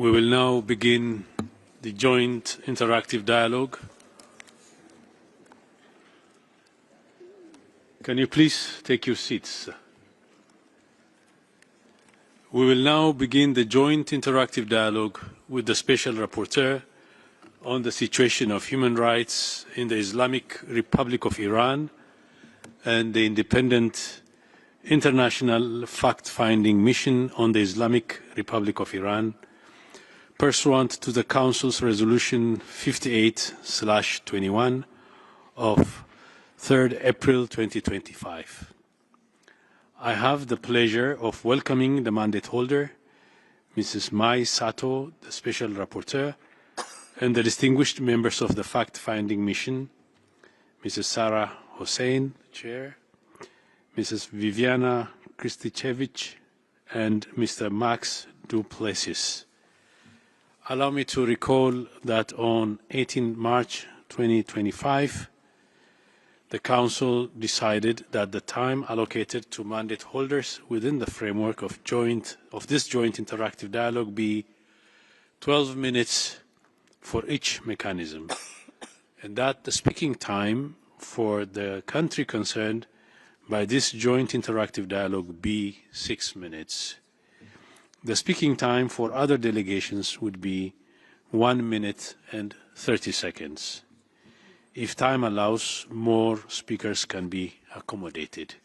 We will now begin the joint interactive dialogue. Can you please take your seats? We will now begin the joint interactive dialogue with the Special Rapporteur on the situation of human rights in the Islamic Republic of Iran and the independent international fact-finding mission on the Islamic Republic of Iran, pursuant to the Council's Resolution 58/21 of 3rd April 2025. I have the pleasure of welcoming the mandate holder, Mrs. Mai Sato, the Special Rapporteur, and the distinguished members of the fact-finding mission, Mrs. Sarah Hossein, Chair, Mrs. Viviana Kristichevich, and Mr. Max Duplessis. Allow me to recall that on 18 March 2025, the Council decided that the time allocated to mandate holders within the framework of this joint interactive dialogue be 12 minutes for each mechanism, and that the speaking time for the country concerned by this joint interactive dialogue be 6 minutes. The speaking time for other delegations would be 1 minute and 30 seconds. If time allows, more speakers can be accommodated.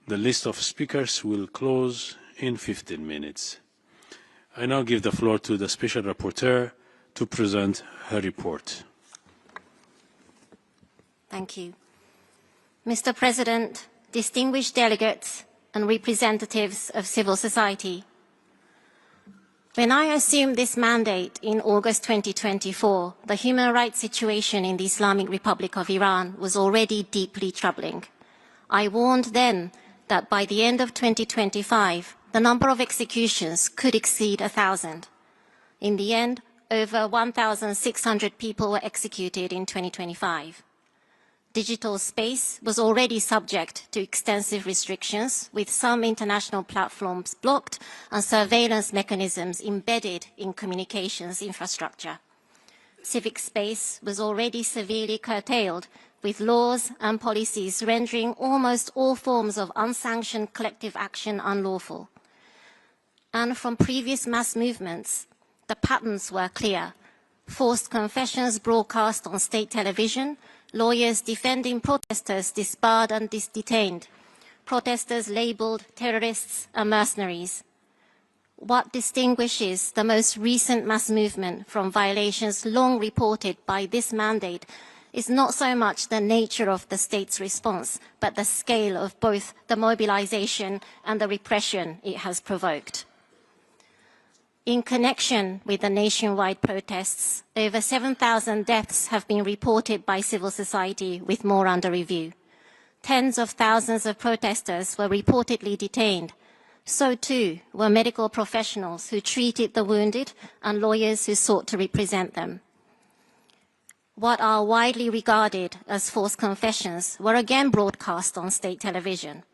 The list of speakers will close in 15 minutes. I now give the floor to the Special Rapporteur to present her report. Thank you. Mr. President, distinguished delegates and representatives of civil society, when I assumed this mandate in August 2024, the human rights situation in the Islamic Republic of Iran was already deeply troubling. I warned then that by the end of 2025, the number of executions could exceed 1,000. In the end, over 1,600 people were executed in 2025. Digital space was already subject to extensive restrictions, with some international platforms blocked and surveillance mechanisms embedded in communications infrastructure. Civic space was already severely curtailed, with laws and policies rendering almost all forms of unsanctioned collective action unlawful. And from previous mass movements, the patterns were clear. Forced confessions broadcast on state television, lawyers defending protesters disbarred and detained, protesters labeled terrorists and mercenaries. What distinguishes the most recent mass movement from violations long reported by this mandate is not so much the nature of the state's response, but the scale of both the mobilization and the repression it has provoked. In connection with the nationwide protests, over 7,000 deaths have been reported by civil society, with more under review. Tens of thousands of protesters were reportedly detained. So too were medical professionals who treated the wounded and lawyers who sought to represent them. What are widely regarded as false confessions were again broadcast on state television.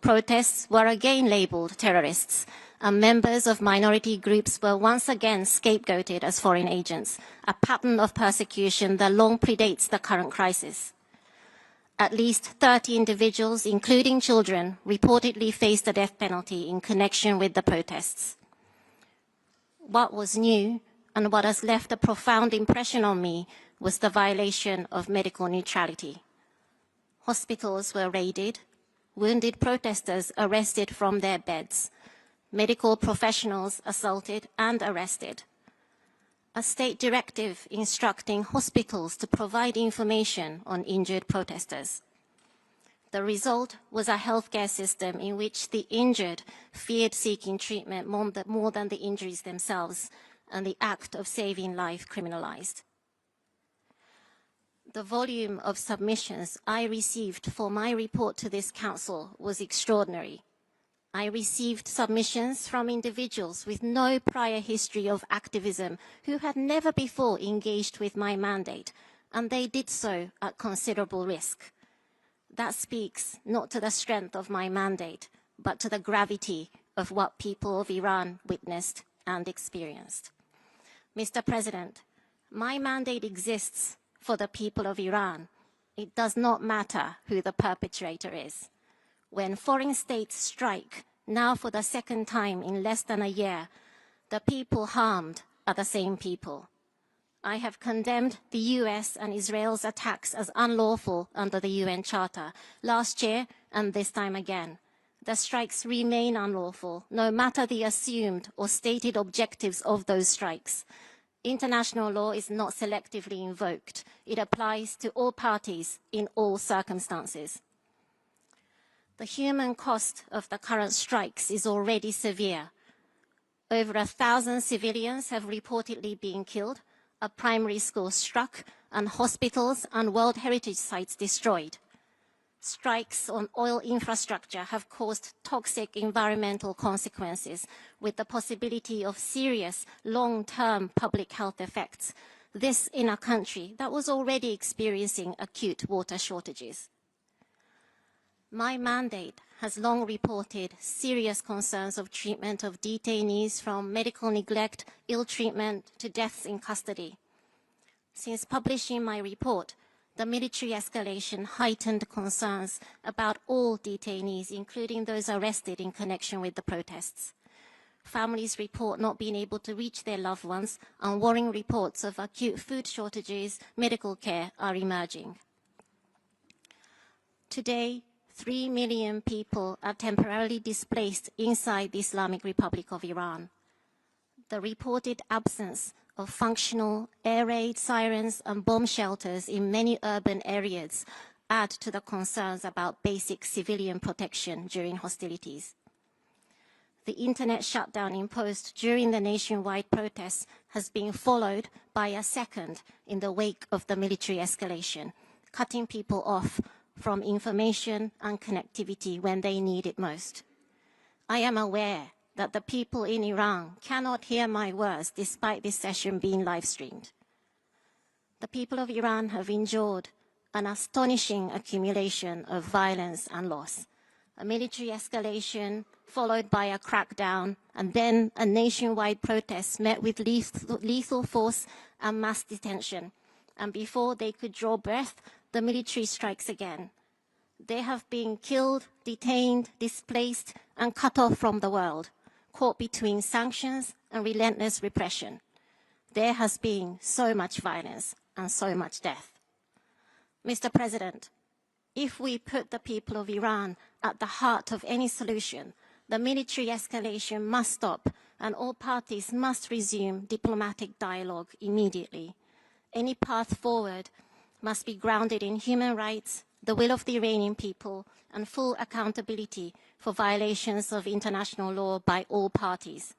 Protests were again labeled terrorists, and members of minority groups were once again scapegoated as foreign agents, a pattern of persecution that long predates the current crisis. At least 30 individuals, including children, reportedly faced the death penalty in connection with the protests. What was new and what has left a profound impression on me was the violation of medical neutrality. Hospitals were raided, wounded protesters arrested from their beds, medical professionals assaulted and arrested. A state directive instructing hospitals to provide information on injured protesters. The result was a healthcare system in which the injured feared seeking treatment more than the injuries themselves, and the act of saving life criminalized. The volume of submissions I received for my report to this Council was extraordinary. I received submissions from individuals with no prior history of activism who had never before engaged with my mandate, and they did so at considerable risk. That speaks not to the strength of my mandate, but to the gravity of what people of Iran witnessed and experienced. Mr. President, my mandate exists for the people of Iran. It does not matter who the perpetrator is. When foreign states strike, now for the second time in less than a year, the people harmed are the same people. I have condemned the US and Israel's attacks as unlawful under the UN Charter last year and this time again. The strikes remain unlawful, no matter the assumed or stated objectives of those strikes. International law is not selectively invoked. It applies to all parties in all circumstances. The human cost of the current strikes is already severe. Over 1,000 civilians have reportedly been killed, a primary school struck, and hospitals and World Heritage sites destroyed. Strikes on oil infrastructure have caused toxic environmental consequences with the possibility of serious long-term public health effects. This in a country that was already experiencing acute water shortages. My mandate has long reported serious concerns of treatment of detainees from medical neglect, ill treatment to deaths in custody. Since publishing my report, the military escalation heightened concerns about all detainees, including those arrested in connection with the protests. Families report not being able to reach their loved ones, and worrying reports of acute food shortages, medical care are emerging. Today, 3 million people are temporarily displaced inside the Islamic Republic of Iran. The reported absence of functional air raid sirens and bomb shelters in many urban areas add to the concerns about basic civilian protection during hostilities. The internet shutdown imposed during the nationwide protests has been followed by a second in the wake of the military escalation, cutting people off from information and connectivity when they need it most. I am aware that the people in Iran cannot hear my words despite this session being live-streamed. The people of Iran have endured an astonishing accumulation of violence and loss. A military escalation followed by a crackdown, and then a nationwide protest met with lethal force and mass detention. And before they could draw breath, the military strikes again. They have been killed, detained, displaced, and cut off from the world, caught between sanctions and relentless repression. There has been so much violence and so much death. Mr. President, if we put the people of Iran at the heart of any solution, the military escalation must stop and all parties must resume diplomatic dialogue immediately. Any path forward must be grounded in human rights, the will of the Iranian people, and full accountability for violations of international law by all parties.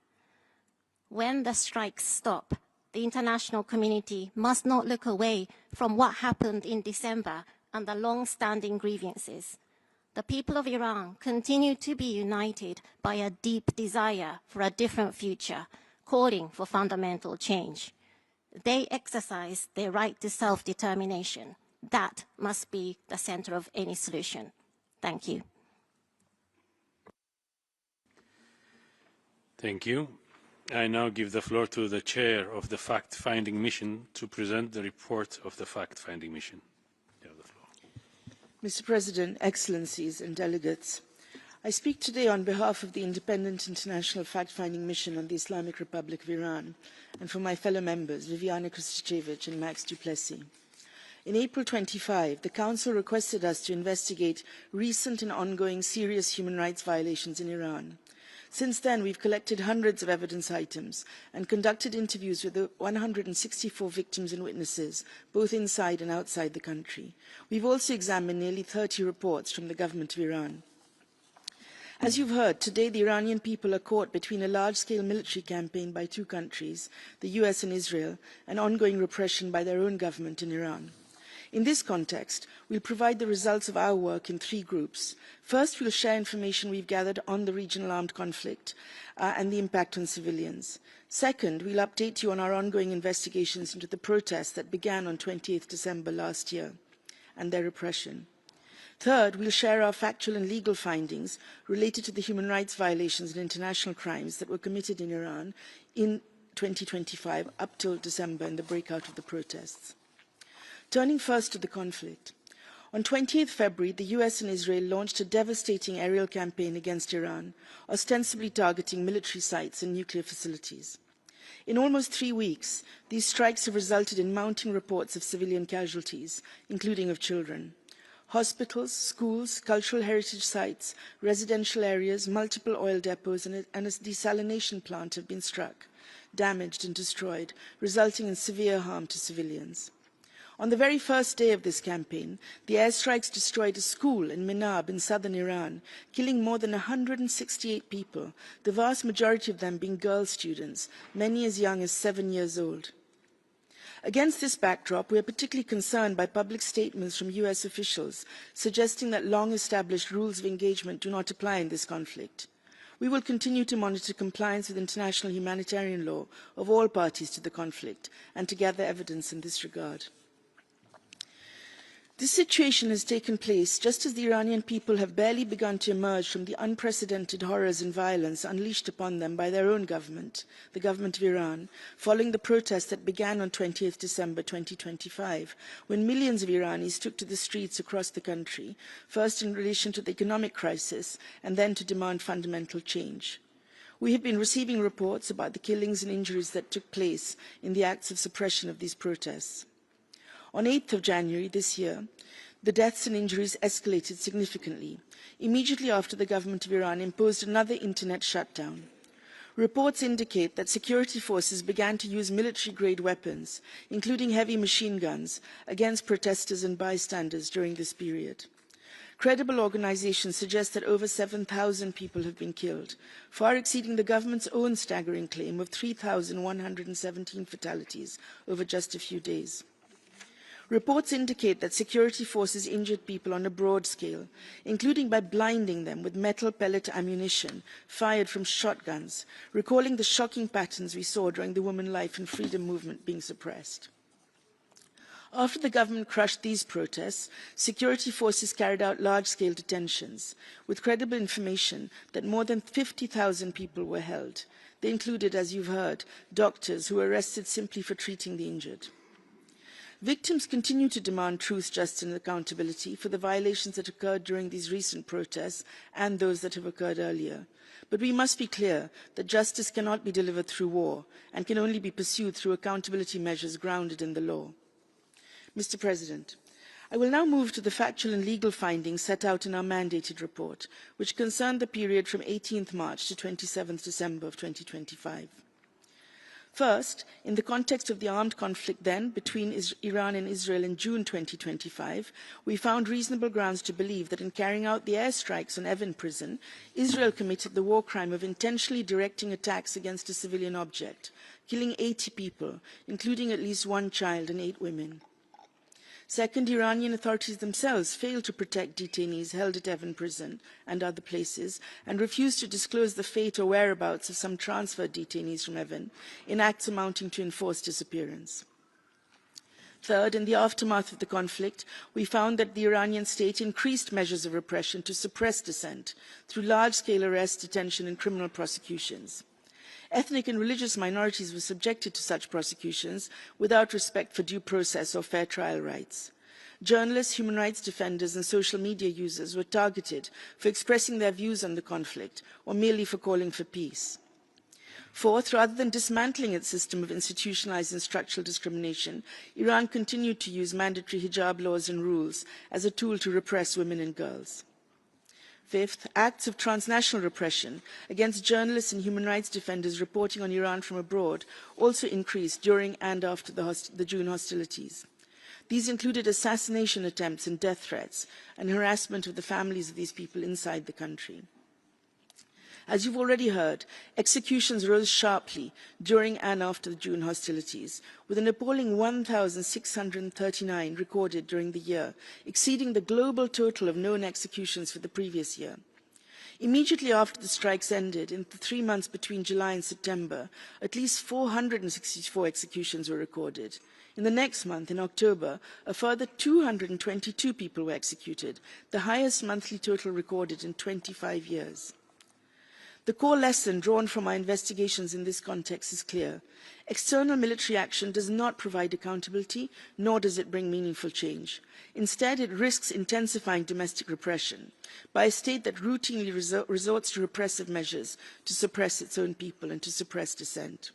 When the strikes stop, the international community must not look away from what happened in December and the long-standing grievances. The people of Iran continue to be united by a deep desire for a different future, calling for fundamental change. They exercise their right to self-determination. That must be the center of any solution. Thank you. Thank you. I now give the floor to the chair of the fact-finding mission to present the report of the fact-finding mission. You have the floor. Mr. President, Excellencies and delegates, I speak today on behalf of the Independent International Fact-Finding Mission on the Islamic Republic of Iran and for my fellow members, Viviana Krstičević and Max Duplessis. In April 25, the Council requested us to investigate recent and ongoing serious human rights violations in Iran. Since then, we've collected hundreds of evidence items and conducted interviews with the 164 victims and witnesses, both inside and outside the country. We've also examined nearly 30 reports from the government of Iran. As you've heard, today the Iranian people are caught between a large-scale military campaign by two countries, the US and Israel, and ongoing repression by their own government in Iran. In this context, we'll provide the results of our work in three groups. First, we'll share information we've gathered on the regional armed conflict and the impact on civilians. Second, we'll update you on our ongoing investigations into the protests that began on 28th December last year and their repression. Third, we'll share our factual and legal findings related to the human rights violations and international crimes that were committed in Iran in 2025 up till December in the breakout of the protests. Turning first to the conflict. On 28 February, the US and Israel launched a devastating aerial campaign against Iran, ostensibly targeting military sites and nuclear facilities. In almost 3 weeks, these strikes have resulted in mounting reports of civilian casualties, including of children. Hospitals, schools, cultural heritage sites, residential areas, multiple oil depots and a desalination plant have been struck, damaged and destroyed, resulting in severe harm to civilians. On the very first day of this campaign, the airstrikes destroyed a school in Minab in southern Iran, killing more than 168 people, the vast majority of them being girl students, many as young as 7 years old. Against this backdrop, we are particularly concerned by public statements from US officials suggesting that long-established rules of engagement do not apply in this conflict. We will continue to monitor compliance with international humanitarian law of all parties to the conflict and to gather evidence in this regard. This situation has taken place just as the Iranian people have barely begun to emerge from the unprecedented horrors and violence unleashed upon them by their own government, the government of Iran, following the protests that began on 20th December 2025, when millions of Iranis took to the streets across the country, first in relation to the economic crisis and then to demand fundamental change. We have been receiving reports about the killings and injuries that took place in the acts of suppression of these protests. On 8th of January this year, the deaths and injuries escalated significantly, immediately after the government of Iran imposed another internet shutdown. Reports indicate that security forces began to use military-grade weapons, including heavy machine guns, against protesters and bystanders during this period. Credible organizations suggest that over 7,000 people have been killed, far exceeding the government's own staggering claim of 3,117 fatalities over just a few days. Reports indicate that security forces injured people on a broad scale, including by blinding them with metal pellet ammunition fired from shotguns, recalling the shocking patterns we saw during the Women, Life and Freedom movement being suppressed. After the government crushed these protests, security forces carried out large-scale detentions, with credible information that more than 50,000 people were held. They included, as you've heard, doctors who were arrested simply for treating the injured. Victims continue to demand truth, justice and accountability for the violations that occurred during these recent protests and those that have occurred earlier. But we must be clear that justice cannot be delivered through war and can only be pursued through accountability measures grounded in the law. Mr. President, I will now move to the factual and legal findings set out in our mandated report, which concern the period from 18th March to 27th December of 2025. First, in the context of the armed conflict then between Iran and Israel in June 2025, we found reasonable grounds to believe that in carrying out the airstrikes on Evin prison, Israel committed the war crime of intentionally directing attacks against a civilian object, killing 80 people, including at least 1 child and 8 women. Second, Iranian authorities themselves failed to protect detainees held at Evin prison and other places and refused to disclose the fate or whereabouts of some transferred detainees from Evin in acts amounting to enforced disappearance. Third, in the aftermath of the conflict, we found that the Iranian state increased measures of repression to suppress dissent through large-scale arrest, detention and criminal prosecutions. Ethnic and religious minorities were subjected to such prosecutions without respect for due process or fair trial rights. Journalists, human rights defenders and social media users were targeted for expressing their views on the conflict or merely for calling for peace. Fourth, rather than dismantling its system of institutionalized and structural discrimination, Iran continued to use mandatory hijab laws and rules as a tool to repress women and girls. Fifth, acts of transnational repression against journalists and human rights defenders reporting on Iran from abroad also increased during and after the June hostilities. These included assassination attempts and death threats and harassment of the families of these people inside the country. As you've already heard, executions rose sharply during and after the June hostilities, with an appalling 1,639 recorded during the year, exceeding the global total of known executions for the previous year. Immediately after the strikes ended, in the 3 months between July and September, at least 464 executions were recorded. In the next month, in October, a further 222 people were executed, the highest monthly total recorded in 25 years. The core lesson drawn from our investigations in this context is clear. External military action does not provide accountability, nor does it bring meaningful change. Instead, it risks intensifying domestic repression by a state that routinely resorts to repressive measures to suppress its own people and to suppress dissent.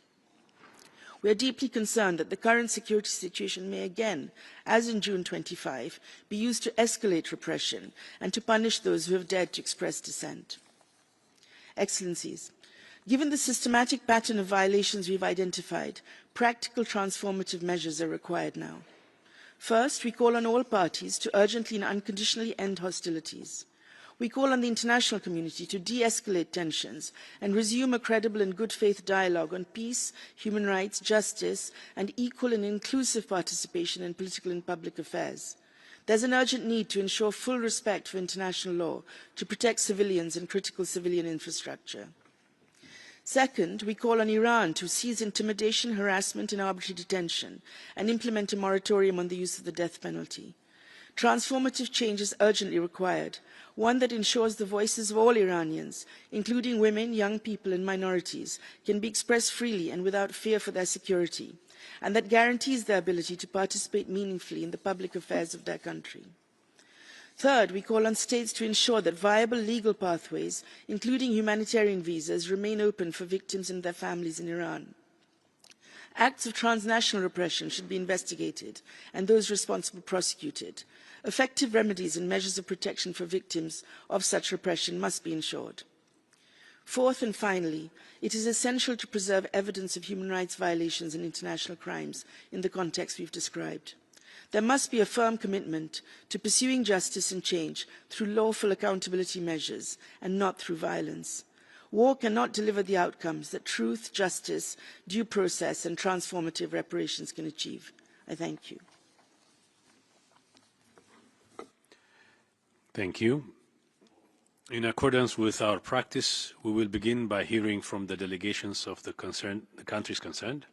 We are deeply concerned that the current security situation may again, as in June 25, be used to escalate repression and to punish those who have dared to express dissent. Excellencies, given the systematic pattern of violations we've identified, practical transformative measures are required now. First, we call on all parties to urgently and unconditionally end hostilities. We call on the international community to de-escalate tensions and resume a credible and good faith dialogue on peace, human rights, justice, and equal and inclusive participation in political and public affairs. There's an urgent need to ensure full respect for international law to protect civilians and critical civilian infrastructure. Second, we call on Iran to cease intimidation, harassment and arbitrary detention and implement a moratorium on the use of the death penalty. Transformative change is urgently required, one that ensures the voices of all Iranians, including women, young people and minorities, can be expressed freely and without fear for their security, and that guarantees their ability to participate meaningfully in the public affairs of their country. Third, we call on states to ensure that viable legal pathways, including humanitarian visas, remain open for victims and their families in Iran. Acts of transnational repression should be investigated and those responsible prosecuted. Effective remedies and measures of protection for victims of such repression must be ensured. Fourth and finally, it is essential to preserve evidence of human rights violations and international crimes in the context we've described. There must be a firm commitment to pursuing justice and change through lawful accountability measures and not through violence. War cannot deliver the outcomes that truth, justice, due process and transformative reparations can achieve. I thank you. Thank you. In accordance with our practice, we will begin by hearing from the delegations of the countries concerned.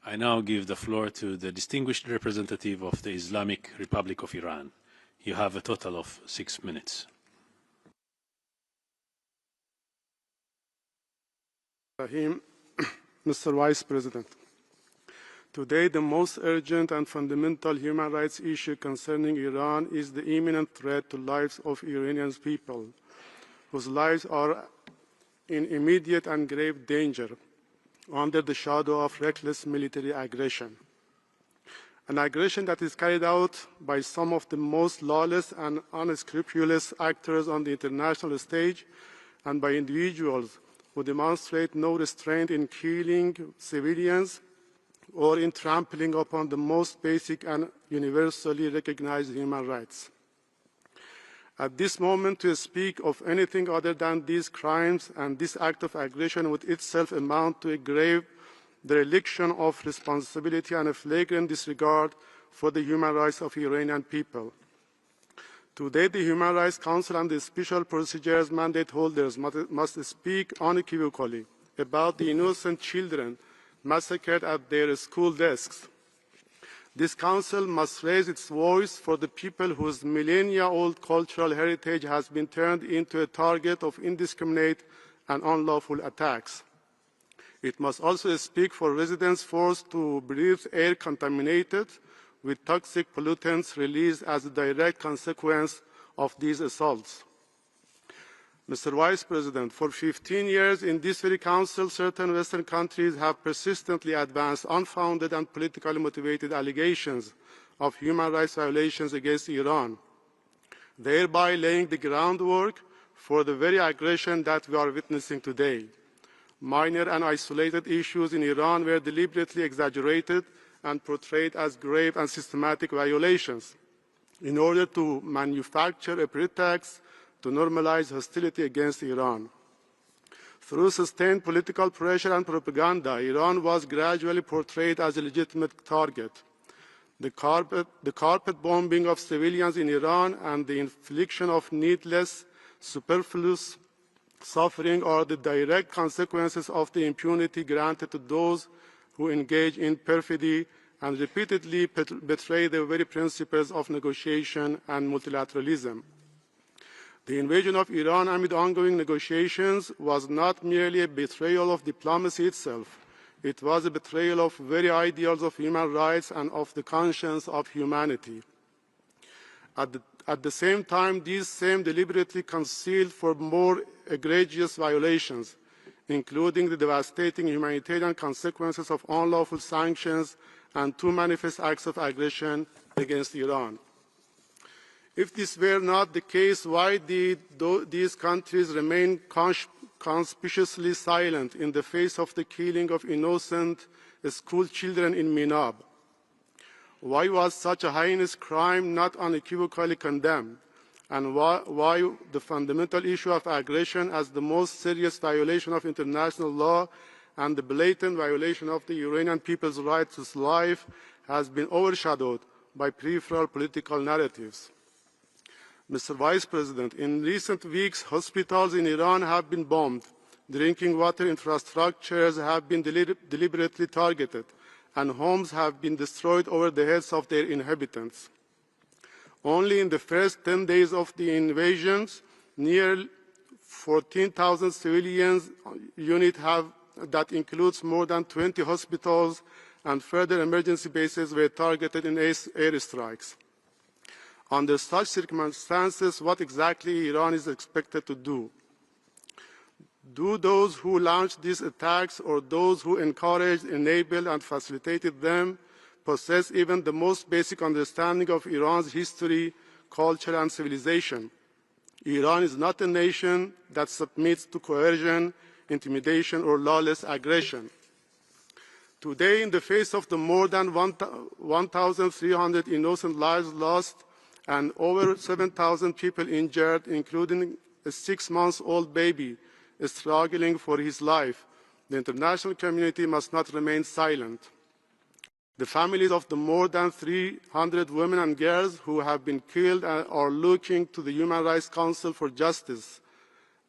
I now give the floor to the distinguished representative of the Islamic Republic of Iran. You have a total of 6 minutes. Mr. Vice President, today the most urgent and fundamental human rights issue concerning Iran is the imminent threat to lives of Iranian people, whose lives are in immediate and grave danger under the shadow of reckless military aggression. An aggression that is carried out by some of the most lawless and unscrupulous actors on the international stage and by individuals who demonstrate no restraint in killing civilians or in trampling upon the most basic and universally recognized human rights. At this moment, to speak of anything other than these crimes and this act of aggression would itself amount to a grave dereliction of responsibility and a flagrant disregard for the human rights of Iranian people. Today, the Human Rights Council and the Special Procedures mandate holders must speak unequivocally about the innocent children massacred at their school desks. This Council must raise its voice for the people whose millennia-old cultural heritage has been turned into a target of indiscriminate and unlawful attacks. It must also speak for residents forced to breathe air contaminated with toxic pollutants released as a direct consequence of these assaults. Mr. Vice President, for 15 years in this very Council, certain Western countries have persistently advanced unfounded and politically motivated allegations of human rights violations against Iran, thereby laying the groundwork for the very aggression that we are witnessing today. Minor and isolated issues in Iran were deliberately exaggerated and portrayed as grave and systematic violations in order to manufacture a pretext to normalize hostility against Iran. Through sustained political pressure and propaganda, Iran was gradually portrayed as a legitimate target. The carpet bombing of civilians in Iran and the infliction of needless superfluous suffering or the direct consequences of the impunity granted to those who engage in perfidy and repeatedly betray the very principles of negotiation and multilateralism. The invasion of Iran amid ongoing negotiations was not merely a betrayal of diplomacy itself. It was a betrayal of very ideals of human rights and of the conscience of humanity. At the same time, these same deliberately concealed for more egregious violations, including the devastating humanitarian consequences of unlawful sanctions and two manifest acts of aggression against Iran. If this were not the case, why did these countries remain conspicuously silent in the face of the killing of innocent school children in Minab? Why was such a heinous crime not unequivocally condemned? And why the fundamental issue of aggression as the most serious violation of international law and the blatant violation of the Iranian people's right to life has been overshadowed by peripheral political narratives? Mr. Vice President, in recent weeks, hospitals in Iran have been bombed, drinking water infrastructures have been deliberately targeted, and homes have been destroyed over the heads of their inhabitants. Only in the first 10 days of the invasions, near 14,000 civilians units that includes more than 20 hospitals and further emergency bases were targeted in airstrikes. Under such circumstances, what exactly Iran is expected to do? Do those who launched these attacks or those who encouraged, enabled, and facilitated them possess even the most basic understanding of Iran's history, culture, and civilization? Iran is not a nation that submits to coercion, intimidation, or lawless aggression. Today, in the face of the more than 1,300 innocent lives lost and over 7,000 people injured, including a 6-month-old baby struggling for his life, the international community must not remain silent. The families of the more than 300 women and girls who have been killed are looking to the Human Rights Council for justice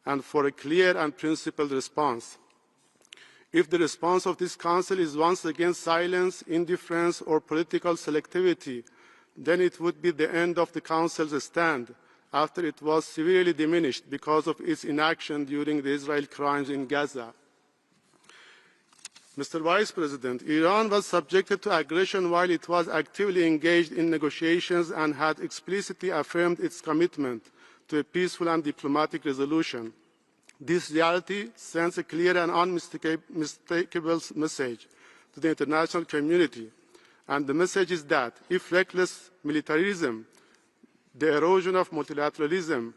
and for a clear and principled response. If the response of this Council is once again silence, indifference, or political selectivity, then it would be the end of the Council's stand, after it was severely diminished because of its inaction during the Israel crimes in Gaza. Mr. Vice President, Iran was subjected to aggression while it was actively engaged in negotiations and had explicitly affirmed its commitment to a peaceful and diplomatic resolution. This reality sends a clear and unmistakable message to the international community. And the message is that if reckless militarism, the erosion of multilateralism,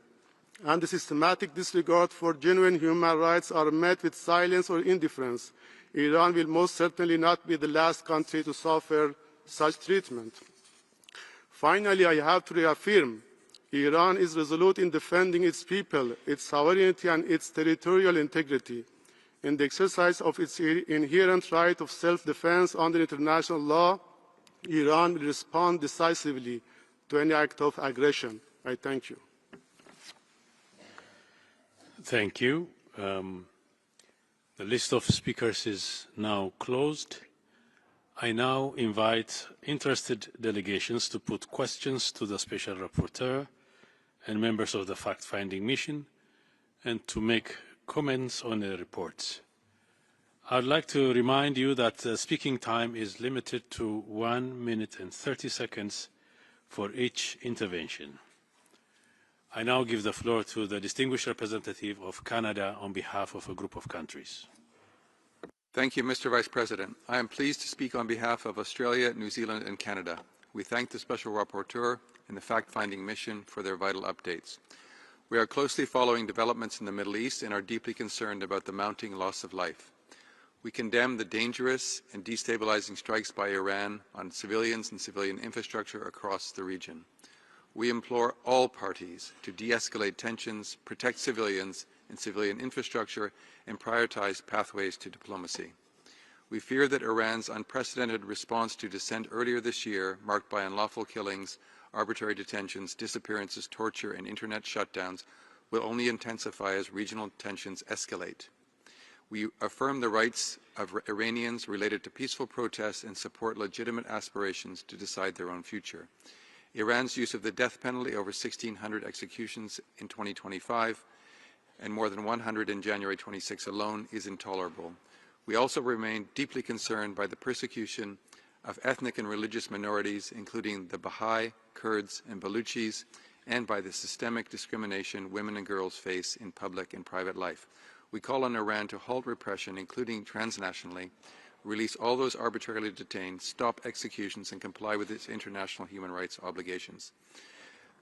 and the systematic disregard for genuine human rights are met with silence or indifference, Iran will most certainly not be the last country to suffer such treatment. Finally, I have to reaffirm Iran is resolute in defending its people, its sovereignty, and its territorial integrity. In the exercise of its inherent right of self-defense under international law, Iran will respond decisively to any act of aggression. I thank you. Thank you. The list of speakers is now closed. I now invite interested delegations to put questions to the Special Rapporteur and members of the fact-finding mission and to make comments on the reports. I would like to remind you that the speaking time is limited to 1 minute and 30 seconds for each intervention. I now give the floor to the distinguished representative of Canada on behalf of a group of countries. Thank you, Mr. Vice President. I am pleased to speak on behalf of Australia, New Zealand, and Canada. We thank the Special Rapporteur and the fact-finding mission for their vital updates. We are closely following developments in the Middle East and are deeply concerned about the mounting loss of life. We condemn the dangerous and destabilizing strikes by Iran on civilians and civilian infrastructure across the region. We implore all parties to de-escalate tensions, protect civilians and civilian infrastructure, and prioritize pathways to diplomacy. We fear that Iran's unprecedented response to dissent earlier this year, marked by unlawful killings, arbitrary detentions, disappearances, torture, and internet shutdowns, will only intensify as regional tensions escalate. We affirm the rights of Iranians related to peaceful protests and support legitimate aspirations to decide their own future. Iran's use of the death penalty, over 1,600 executions in 2025, and more than 100 in January 26 alone, is intolerable. We also remain deeply concerned by the persecution of ethnic and religious minorities, including the Baha'i, Kurds, and Baluchis, and by the systemic discrimination women and girls face in public and private life. We call on Iran to halt repression, including transnationally, release all those arbitrarily detained, stop executions, and comply with its international human rights obligations.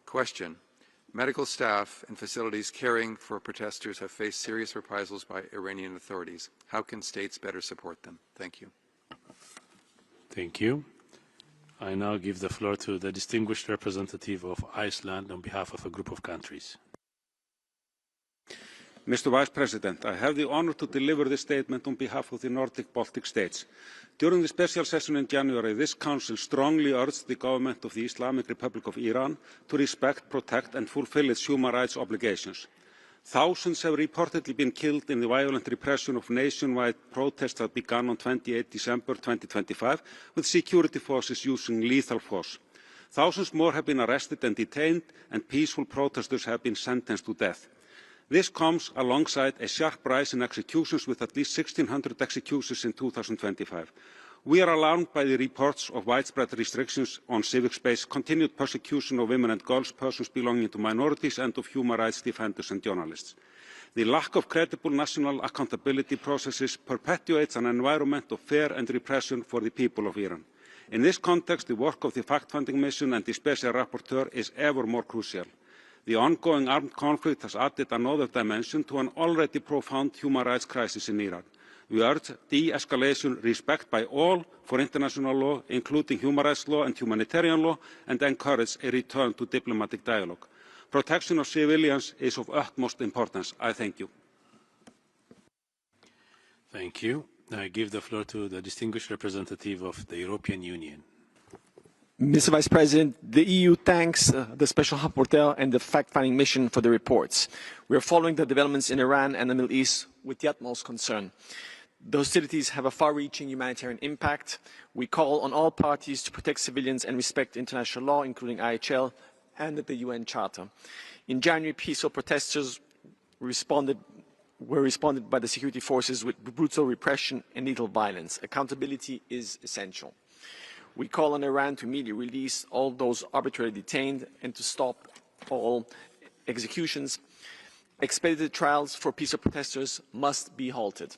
Question. Medical staff and facilities caring for protesters have faced serious reprisals by Iranian authorities. How can states better support them? Thank you. Thank you. I now give the floor to the distinguished representative of Iceland on behalf of a group of countries. Mr. Vice President, I have the honor to deliver this statement on behalf of the Nordic Baltic states. During the special session in January, this Council strongly urged the government of the Islamic Republic of Iran to respect, protect and fulfill its human rights obligations. Thousands have reportedly been killed in the violent repression of nationwide protests that began on 28 December 2025, with security forces using lethal force. Thousands more have been arrested and detained, and peaceful protesters have been sentenced to death. This comes alongside a sharp rise in executions, with at least 1,600 executions in 2025. We are alarmed by the reports of widespread restrictions on civic space, continued persecution of women and girls, persons belonging to minorities, and of human rights defenders and journalists. The lack of credible national accountability processes perpetuates an environment of fear and repression for the people of Iran. In this context, the work of the fact-finding mission and the Special Rapporteur is ever more crucial. The ongoing armed conflict has added another dimension to an already profound human rights crisis in Iran. We urge de-escalation, respect by all for international law, including human rights law and humanitarian law, and encourage a return to diplomatic dialogue. Protection of civilians is of utmost importance. I thank you. Thank you. I give the floor to the distinguished representative of the European Union. Mr. Vice President, the EU thanks the Special Rapporteur and the fact-finding mission for the reports. We are following the developments in Iran and the Middle East with the utmost concern. The hostilities have a far-reaching humanitarian impact. We call on all parties to protect civilians and respect international law, including IHL and the UN Charter. In January, peaceful protesters were responded by the security forces with brutal repression and lethal violence. Accountability is essential. We call on Iran to immediately release all those arbitrarily detained and to stop all executions. Expedited trials for peaceful protesters must be halted.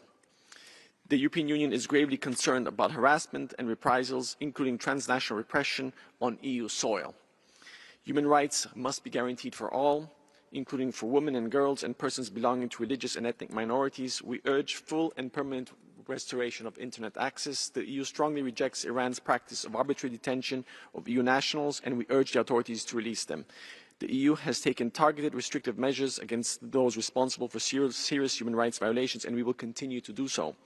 The European Union is gravely concerned about harassment and reprisals, including transnational repression on EU soil. Human rights must be guaranteed for all, including for women and girls and persons belonging to religious and ethnic minorities. We urge full and permanent restoration of internet access. The EU strongly rejects Iran's practice of arbitrary detention of EU nationals, and we urge the authorities to release them. The EU has taken targeted restrictive measures against those responsible for serious human rights violations, and we will continue to do so.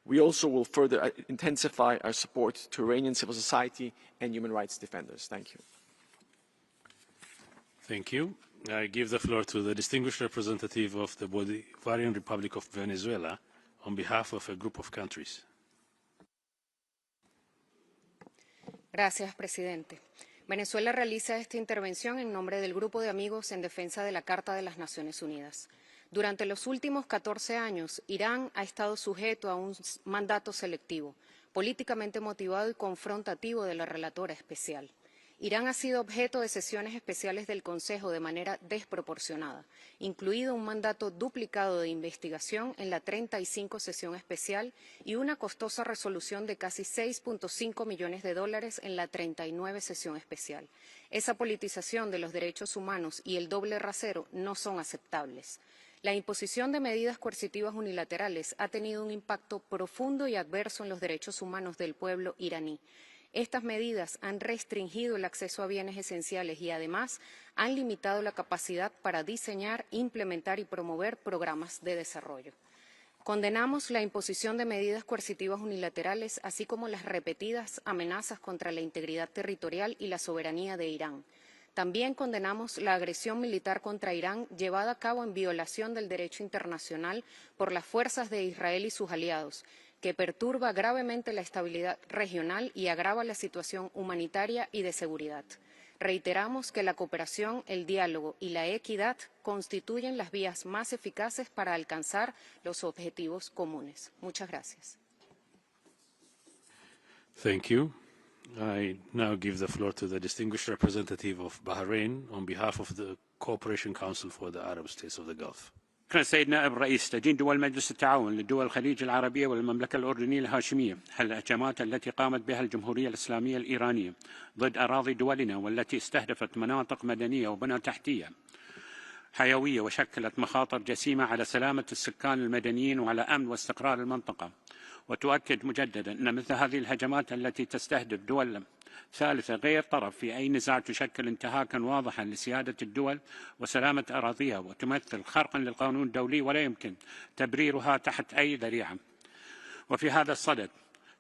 We also will further intensify our support to Iranian civil society and human rights defenders. Thank you. Thank you. I give the floor to the distinguished representative of the Bolivarian Republic of Venezuela on behalf of a group of countries. Gracias, presidente. Venezuela realiza esta intervención en nombre del Grupo de Amigos en Defensa de la Carta de las Naciones Unidas. Durante los últimos 14 años, Irán ha estado sujeto a un mandato selectivo, políticamente motivado y confrontativo de la relatora especial. Irán ha sido objeto de sesiones especiales del Consejo de manera desproporcionada, incluido un mandato duplicado de investigación en la 35 sesión especial y una costosa resolución de casi $6.5 millones en la 39 sesión especial. Esa politización de los derechos humanos y el doble rasero no son aceptables. La imposición de medidas coercitivas unilaterales ha tenido un impacto profundo y adverso en los derechos humanos del pueblo iraní. Estas medidas han restringido el acceso a bienes esenciales y, además, han limitado la capacidad para diseñar, implementar y promover programas de desarrollo. Condenamos la imposición de medidas coercitivas unilaterales, así como las repetidas amenazas contra la integridad territorial y la soberanía de Irán. También condenamos la agresión militar contra Irán llevada a cabo en violación del derecho internacional por las fuerzas de Israel y sus aliados, que perturba gravemente la estabilidad regional y agrava la situación humanitaria y de seguridad. Reiteramos que la cooperación, el diálogo y la equidad constituyen las vías más eficaces para alcanzar los objetivos comunes. Muchas gracias. Thank you. I now give the floor to the distinguished representative of Bahrain on behalf of the Cooperation Council for the Arab States of the Gulf. شكرا سيد نائب الرئيس. تدين دول مجلس التعاون لدول الخليج العربية والمملكة الأردنية الهاشمية الهجمات التي قامت بها الجمهورية الإسلامية الإيرانية ضد أراضي دولنا، والتي استهدفت مناطق مدنية وبنى تحتية حيوية وشكلت مخاطر جسيمة على سلامة السكان المدنيين وعلى أمن واستقرار المنطقة. وتؤكد مجددا أن مثل هذه الهجمات التي تستهدف دول ثالثة غير طرف في أي نزاع تشكل انتهاكا واضحا لسيادة الدول وسلامة أراضيها، وتمثل خرقا للقانون الدولي ولا يمكن تبريرها تحت أي ذريعة. وفي هذا الصدد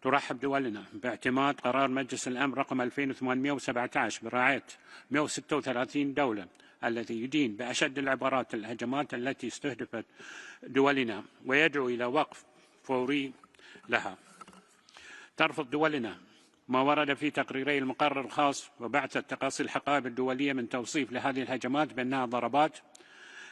ترحب دولنا باعتماد قرار مجلس الأمن رقم 2817 برعاية 136 دولة الذي يدين بأشد العبارات الهجمات التي استهدفت دولنا ويدعو إلى وقف فوري لها. ترفض دولنا ما ورد في تقريري المقرر الخاص وبعث تقاصي الحقائب الدولية من توصيف لهذه الهجمات بأنها ضربات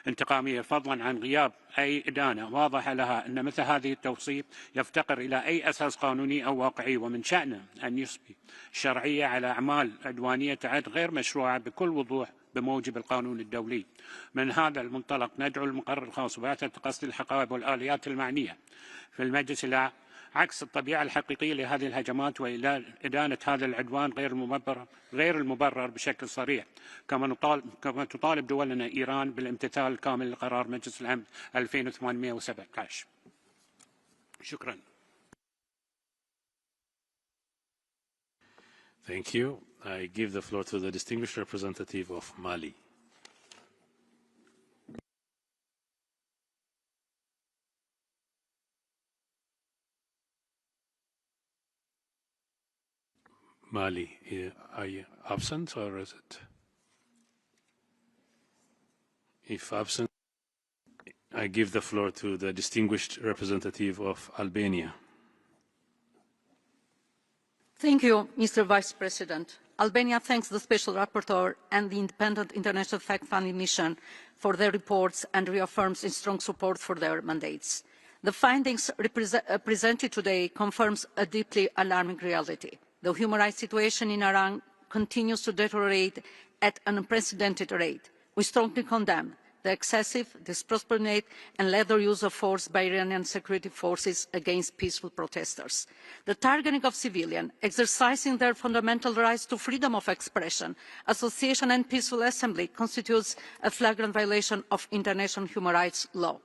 انتقامية، فضلا عن غياب أي إدانة واضحة لها. أن مثل هذه التوصيف يفتقر إلى أي أساس قانوني أو واقعي، ومن شأنه أن يصبح شرعية على أعمال عدوانية تعد غير مشروعة بكل وضوح بموجب القانون الدولي. من هذا المنطلق ندعو المقرر الخاص وبعث تقاصي الحقائب والآليات المعنية في المجلس إلى عكس الطبيعة الحقيقية لهذه الهجمات وإلى إدانة هذا العدوان غير المبرر بشكل صريح، كما تطالب دولنا إيران بالامتثال الكامل لقرار مجلس الأمن 2817. شكرا. Thank you. I give the floor to the distinguished representative of Mali. Mali, are you absent or is it? If absent, I give the floor to the distinguished representative of Albania. Thank you, Mr. Vice President. Albania thanks the Special Rapporteur and the Independent International Fact-Finding Mission for their reports and reaffirms its strong support for their mandates. The findings presented today confirms a deeply alarming reality. The human rights situation in Iran continues to deteriorate at an unprecedented rate. We strongly condemn the excessive, disproportionate and lethal use of force by Iranian security forces against peaceful protesters. The targeting of civilians exercising their fundamental rights to freedom of expression, association and peaceful assembly constitutes a flagrant violation of international human rights law.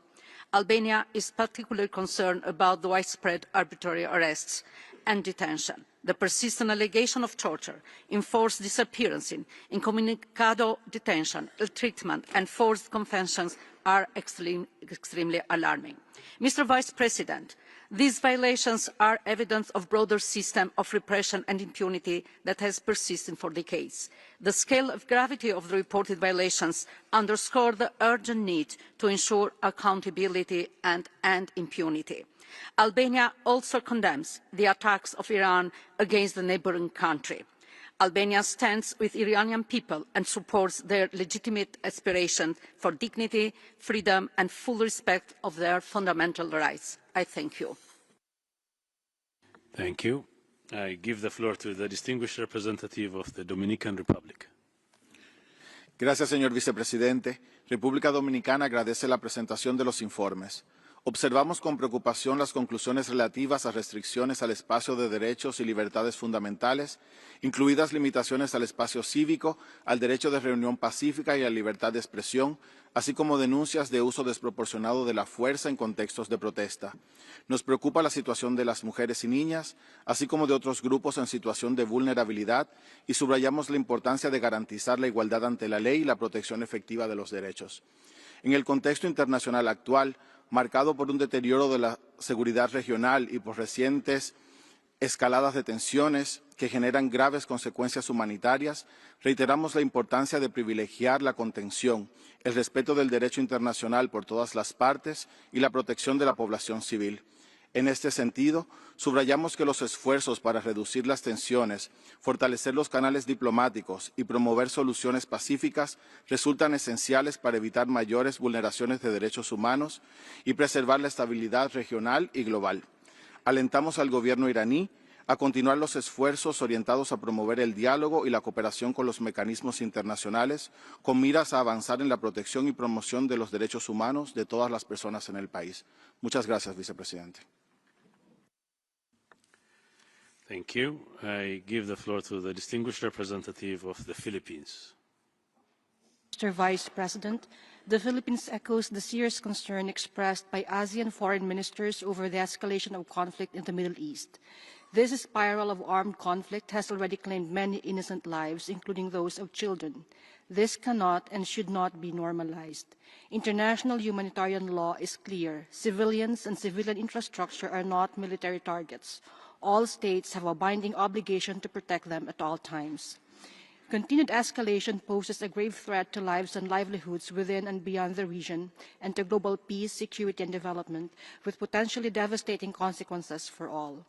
Albania is particularly concerned about the widespread arbitrary arrests and detention. The persistent allegation of torture, enforced disappearance, incommunicado detention, ill treatment and forced confessions are extremely alarming. Mr. Vice President, these violations are evidence of a broader system of repression and impunity that has persisted for decades. The scale of gravity of the reported violations underscore the urgent need to ensure accountability and end impunity. Albania also condemns the attacks of Iran against the neighbouring country. Albania stands with Iranian people and supports their legitimate aspiration for dignity, freedom and full respect of their fundamental rights. I thank you. Thank you. I give the floor to the distinguished representative of the Dominican Republic. Gracias, señor vicepresidente. República Dominicana agradece la presentación de los informes. Observamos con preocupación las conclusiones relativas a restricciones al espacio de derechos y libertades fundamentales, incluidas limitaciones al espacio cívico, al derecho de reunión pacífica y a la libertad de expresión, así como denuncias de uso desproporcionado de la fuerza en contextos de protesta. Nos preocupa la situación de las mujeres y niñas, así como de otros grupos en situación de vulnerabilidad, y subrayamos la importancia de garantizar la igualdad ante la ley y la protección efectiva de los derechos. En el contexto internacional actual, marcado por un deterioro de la seguridad regional y por recientes escaladas de tensiones que generan graves consecuencias humanitarias, reiteramos la importancia de privilegiar la contención, el respeto del derecho internacional por todas las partes y la protección de la población civil. En este sentido, subrayamos que los esfuerzos para reducir las tensiones, fortalecer los canales diplomáticos y promover soluciones pacíficas resultan esenciales para evitar mayores vulneraciones de derechos humanos y preservar la estabilidad regional y global. Alentamos al gobierno iraní a continuar los esfuerzos orientados a promover el diálogo y la cooperación con los mecanismos internacionales, con miras a avanzar en la protección y promoción de los derechos humanos de todas las personas en el país. Muchas gracias, vicepresidente. Thank you. I give the floor to the distinguished representative of the Philippines. Mr. Vice President, the Philippines echoes the serious concern expressed by ASEAN foreign ministers over the escalation of conflict in the Middle East. This spiral of armed conflict has already claimed many innocent lives, including those of children. This cannot and should not be normalized. International humanitarian law is clear. Civilians and civilian infrastructure are not military targets. All states have a binding obligation to protect them at all times. Continued escalation poses a grave threat to lives and livelihoods within and beyond the region and to global peace, security, and development, with potentially devastating consequences for all.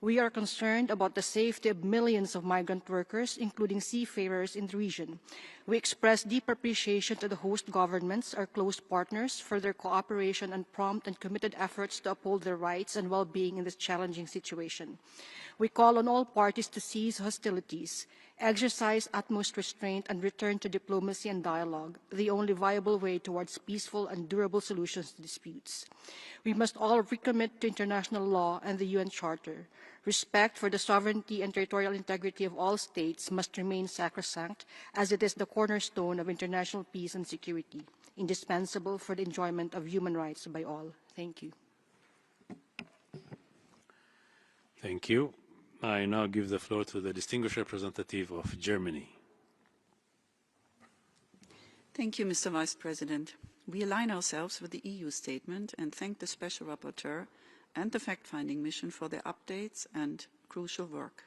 We are concerned about the safety of millions of migrant workers, including seafarers in the region. We express deep appreciation to the host governments, our close partners, for their cooperation and prompt and committed efforts to uphold their rights and well-being in this challenging situation. We call on all parties to cease hostilities, exercise utmost restraint, and return to diplomacy and dialogue, the only viable way towards peaceful and durable solutions to disputes. We must all recommit to international law and the UN Charter. Respect for the sovereignty and territorial integrity of all states must remain sacrosanct, as it is the cornerstone of international peace and security, indispensable for the enjoyment of human rights by all. Thank you. Thank you. I now give the floor to the distinguished representative of Germany. Thank you, Mr. Vice President. We align ourselves with the EU statement and thank the Special Rapporteur and the fact-finding mission for their updates and crucial work.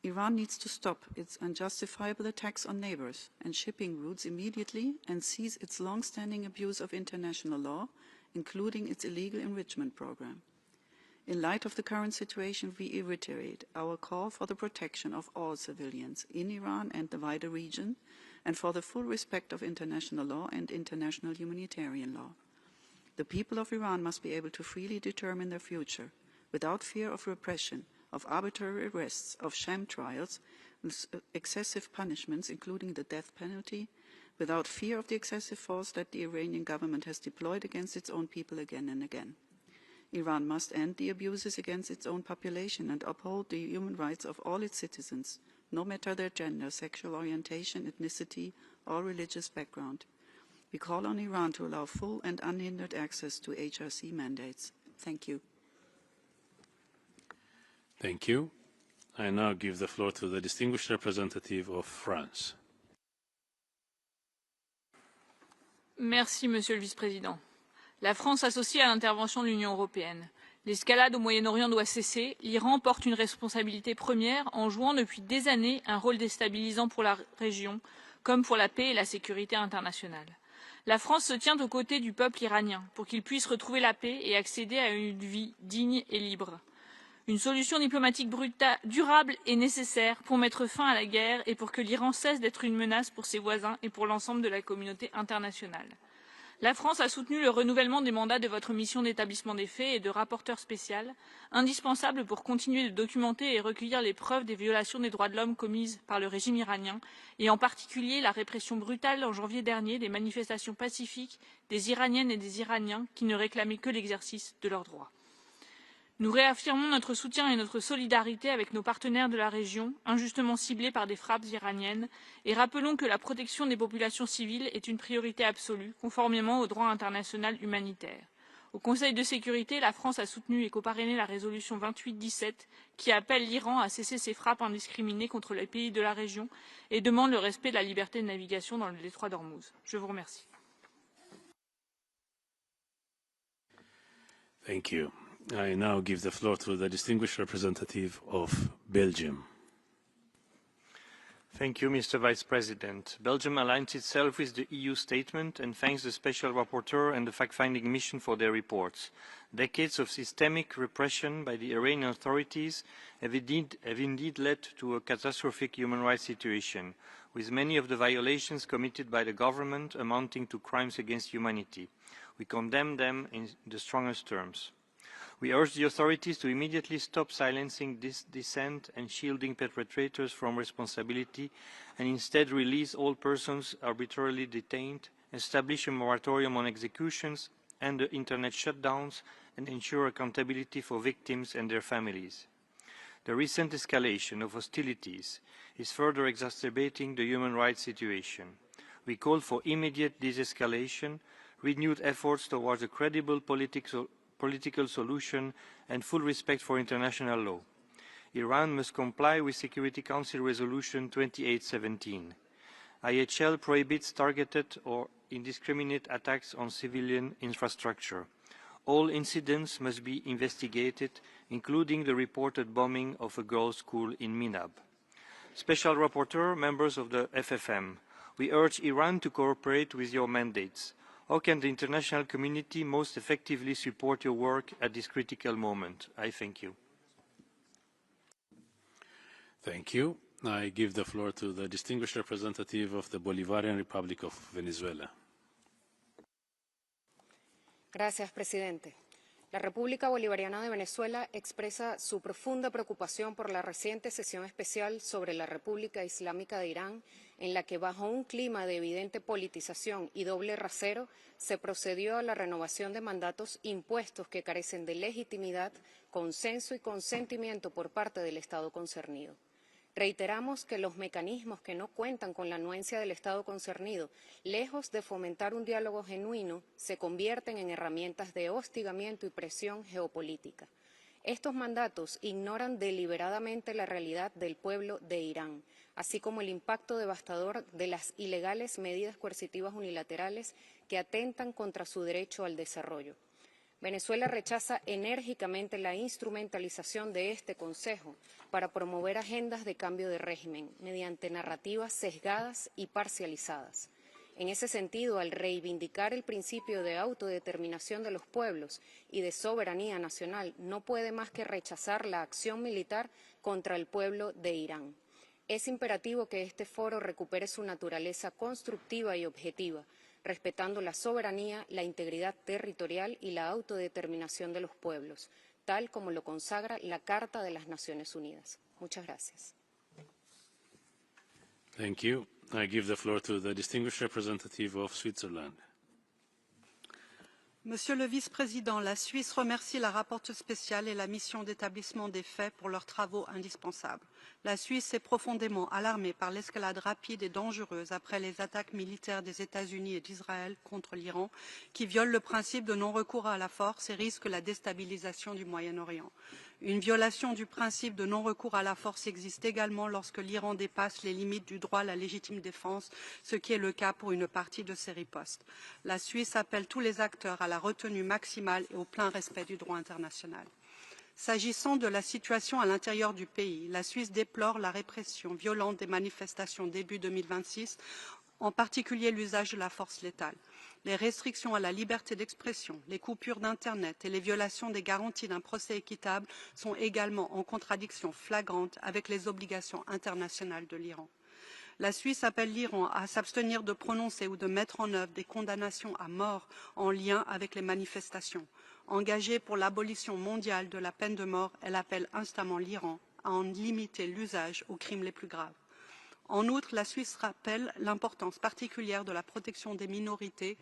Iran needs to stop its unjustifiable attacks on neighbors and shipping routes immediately and cease its long-standing abuse of international law, including its illegal enrichment program. In light of the current situation, we reiterate our call for the protection of all civilians in Iran and the wider region, and for the full respect of international law and international humanitarian law. The people of Iran must be able to freely determine their future, without fear of repression, of arbitrary arrests, of sham trials, excessive punishments, including the death penalty, without fear of the excessive force that the Iranian government has deployed against its own people again and again. Iran must end the abuses against its own population and uphold the human rights of all its citizens, no matter their gender, sexual orientation, ethnicity, or religious background. We call on Iran to allow full and unhindered access to HRC mandates. Thank you. Thank you. I now give the floor to the distinguished representative of France. Merci, Monsieur le Vice-président. La France s'associe à l'intervention de l'Union européenne. L'escalade au Moyen-Orient doit cesser. L'Iran porte une responsabilité première en jouant depuis des années un rôle déstabilisant pour la région, comme pour la paix et la sécurité internationale. La France se tient aux côtés du peuple iranien pour qu'il puisse retrouver la paix et accéder à une vie digne et libre. Une solution diplomatique durable est nécessaire pour mettre fin à la guerre et pour que l'Iran cesse d'être une menace pour ses voisins et pour l'ensemble de la communauté internationale. La France a soutenu le renouvellement des mandats de votre mission d'établissement des faits et de rapporteur spécial, indispensable pour continuer de documenter et recueillir les preuves des violations des droits de l'homme commises par le régime iranien, et en particulier la répression brutale en janvier dernier des manifestations pacifiques des Iraniennes et des Iraniens qui ne réclamaient que l'exercice de leurs droits. Nous réaffirmons notre soutien et notre solidarité avec nos partenaires de la région, injustement ciblés par des frappes iraniennes, et rappelons que la protection des populations civiles est une priorité absolue, conformément au droit international humanitaire. Au Conseil de sécurité, la France a soutenu et coparrainé la résolution 2817 qui appelle l'Iran à cesser ses frappes indiscriminées contre les pays de la région et demande le respect de la liberté de navigation dans le détroit d'Ormuz. Je vous remercie. Thank you. I now give the floor to the distinguished representative of Belgium. Thank you, Mr. Vice President. Belgium aligns itself with the EU statement and thanks the Special Rapporteur and the fact-finding mission for their reports. Decades of systemic repression by the Iranian authorities have indeed led to a catastrophic human rights situation, with many of the violations committed by the government amounting to crimes against humanity. We condemn them in the strongest terms. We urge the authorities to immediately stop silencing this dissent and shielding perpetrators from responsibility and instead release all persons arbitrarily detained, establish a moratorium on executions and the internet shutdowns, and ensure accountability for victims and their families. The recent escalation of hostilities is further exacerbating the human rights situation. We call for immediate de-escalation, renewed efforts towards a credible political solution and full respect for international law. Iran must comply with Security Council Resolution 2817. IHL prohibits targeted or indiscriminate attacks on civilian infrastructure. All incidents must be investigated, including the reported bombing of a girls' school in Minab. Special Rapporteur, members of the FFM, we urge Iran to cooperate with your mandates. How can the international community most effectively support your work at this critical moment? I thank you. Thank you. I give the floor to the distinguished representative of the Bolivarian Republic of Venezuela. Gracias, presidente. La República Bolivariana de Venezuela expresa su profunda preocupación por la reciente sesión especial sobre la República Islámica de Irán, en la que bajo un clima de evidente politización y doble rasero se procedió a la renovación de mandatos impuestos que carecen de legitimidad, consenso y consentimiento por parte del Estado concernido. Reiteramos que los mecanismos que no cuentan con la anuencia del Estado concernido, lejos de fomentar un diálogo genuino, se convierten en herramientas de hostigamiento y presión geopolítica. Estos mandatos ignoran deliberadamente la realidad del pueblo de Irán, así como el impacto devastador de las ilegales medidas coercitivas unilaterales que atentan contra su derecho al desarrollo. Venezuela rechaza enérgicamente la instrumentalización de este Consejo para promover agendas de cambio de régimen mediante narrativas sesgadas y parcializadas. En ese sentido, al reivindicar el principio de autodeterminación de los pueblos y de soberanía nacional, no puede más que rechazar la acción militar contra el pueblo de Irán. Es imperativo que este foro recupere su naturaleza constructiva y objetiva, respetando la soberanía, la integridad territorial y la autodeterminación de los pueblos, tal como lo consagra la Carta de las Naciones Unidas. Muchas gracias. Thank you. I give the floor to the distinguished representative of Switzerland. Monsieur le Vice-président, la Suisse remercie la rapporteure spéciale et la mission d'établissement des faits pour leurs travaux indispensables. La Suisse est profondément alarmée par l'escalade rapide et dangereuse après les attaques militaires des États-Unis et d'Israël contre l'Iran, qui violent le principe de non-recours à la force et risquent la déstabilisation du Moyen-Orient. Une violation du principe de non-recours à la force existe également lorsque l'Iran dépasse les limites du droit à la légitime défense, ce qui est le cas pour une partie de ses ripostes. La Suisse appelle tous les acteurs à la retenue maximale et au plein respect du droit international. S'agissant de la situation à l'intérieur du pays, la Suisse déplore la répression violente des manifestations début 2026, en particulier l'usage de la force létale. Les restrictions à la liberté d'expression, les coupures d'Internet et les violations des garanties d'un procès équitable sont également en contradiction flagrante avec les obligations internationales de l'Iran. La Suisse appelle l'Iran à s'abstenir de prononcer ou de mettre en œuvre des condamnations à mort en lien avec les manifestations. Engagée pour l'abolition mondiale de la peine de mort, elle appelle instamment l'Iran à en limiter l'usage aux crimes les plus graves. En outre, la Suisse rappelle l'importance particulière de la protection des minorités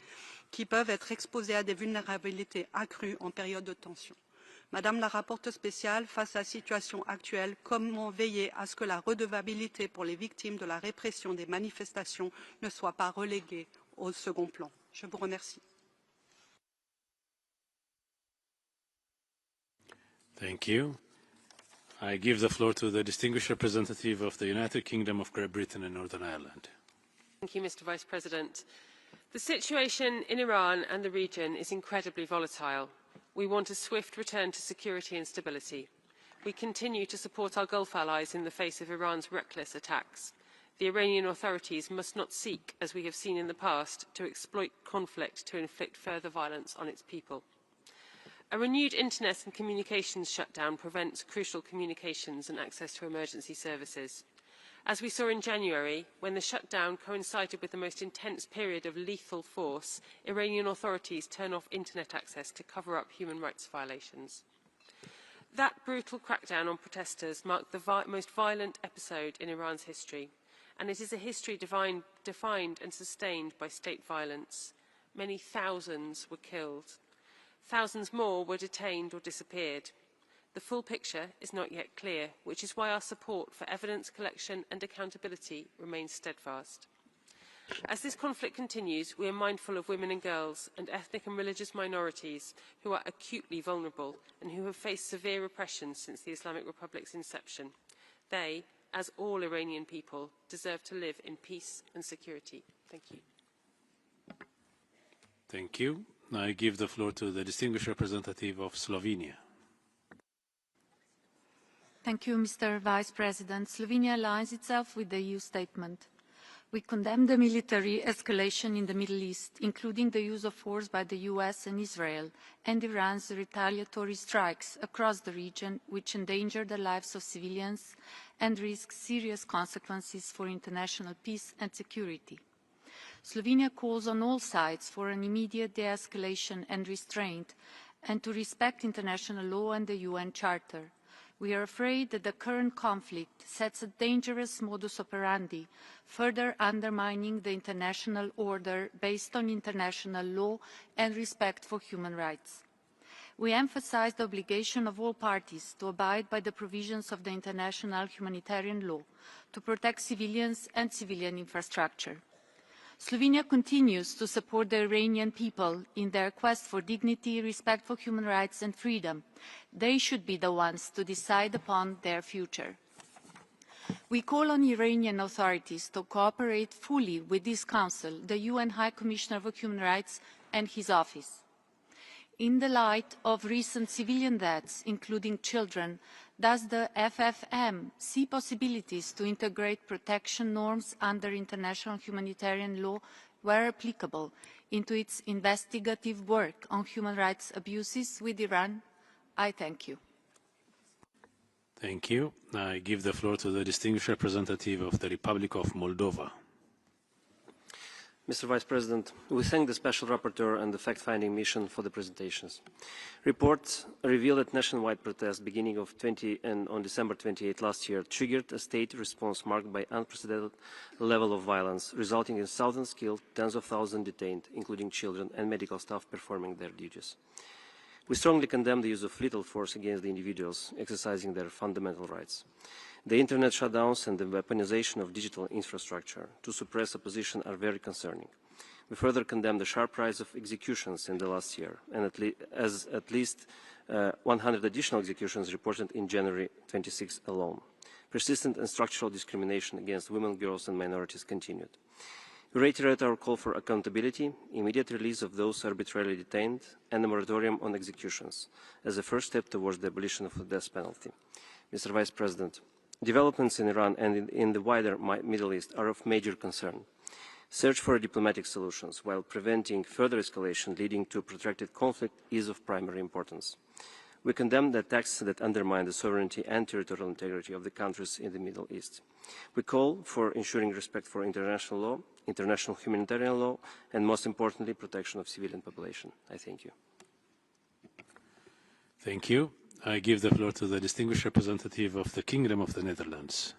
qui peuvent être exposées à des vulnérabilités accrues en période de tension. Madame la rapporteure spéciale, face à la situation actuelle, comment veiller à ce que la redevabilité pour les victimes de la répression des manifestations ne soit pas reléguée au second plan? Je vous remercie. Thank you. I give the floor to the distinguished representative of the United Kingdom of Great Britain and Northern Ireland. Thank you, Mr. Vice President. The situation in Iran and the region is incredibly volatile. We want a swift return to security and stability. We continue to support our Gulf allies in the face of Iran's reckless attacks. The Iranian authorities must not seek, as we have seen in the past, to exploit conflict to inflict further violence on its people. A renewed internet and communications shutdown prevents crucial communications and access to emergency services. As we saw in January, when the shutdown coincided with the most intense period of lethal force, Iranian authorities turn off internet access to cover up human rights violations. That brutal crackdown on protesters marked the most violent episode in Iran's history, and it is a history defined and sustained by state violence. Many thousands were killed. Thousands more were detained or disappeared. The full picture is not yet clear, which is why our support for evidence collection and accountability remains steadfast. As this conflict continues, we are mindful of women and girls and ethnic and religious minorities who are acutely vulnerable and who have faced severe repression since the Islamic Republic's inception. They, as all Iranian people, deserve to live in peace and security. Thank you. Thank you. I give the floor to the distinguished representative of Slovenia. Thank you, Mr. Vice President. Slovenia aligns itself with the EU statement. We condemn the military escalation in the Middle East, including the use of force by the US and Israel, and Iran's retaliatory strikes across the region, which endanger the lives of civilians and risk serious consequences for international peace and security. Slovenia calls on all sides for an immediate de-escalation and restraint, and to respect international law and the UN Charter. We are afraid that the current conflict sets a dangerous modus operandi, further undermining the international order based on international law and respect for human rights. We emphasize the obligation of all parties to abide by the provisions of the international humanitarian law, to protect civilians and civilian infrastructure. Slovenia continues to support the Iranian people in their quest for dignity, respect for human rights and freedom. They should be the ones to decide upon their future. We call on Iranian authorities to cooperate fully with this Council, the UN High Commissioner for Human Rights and his office. In the light of recent civilian deaths, including children, does the FFM see possibilities to integrate protection norms under international humanitarian law, where applicable, into its investigative work on human rights abuses with Iran? I thank you. Thank you. I give the floor to the distinguished representative of the Republic of Moldova. Mr. Vice President, we thank the Special Rapporteur and the fact-finding mission for the presentations. Reports reveal that nationwide protests beginning on December 28 last year triggered a state response marked by unprecedented level of violence, resulting in thousands killed, tens of thousands detained, including children and medical staff performing their duties. We strongly condemn the use of lethal force against the individuals exercising their fundamental rights. The internet shutdowns and the weaponization of digital infrastructure to suppress opposition are very concerning. We further condemn the sharp rise of executions in the last year, and at least 100 additional executions reported in January 26 alone. Persistent and structural discrimination against women, girls and minorities continued. We reiterate our call for accountability, immediate release of those arbitrarily detained, and a moratorium on executions as a first step towards the abolition of the death penalty. Mr. Vice President, developments in Iran and in the wider Middle East are of major concern. Search for diplomatic solutions while preventing further escalation leading to protracted conflict is of primary importance. We condemn the attacks that undermine the sovereignty and territorial integrity of the countries in the Middle East. We call for ensuring respect for international law, international humanitarian law, and most importantly, protection of civilian population. I thank you. Thank you. I give the floor to the distinguished representative of the Kingdom of the Netherlands.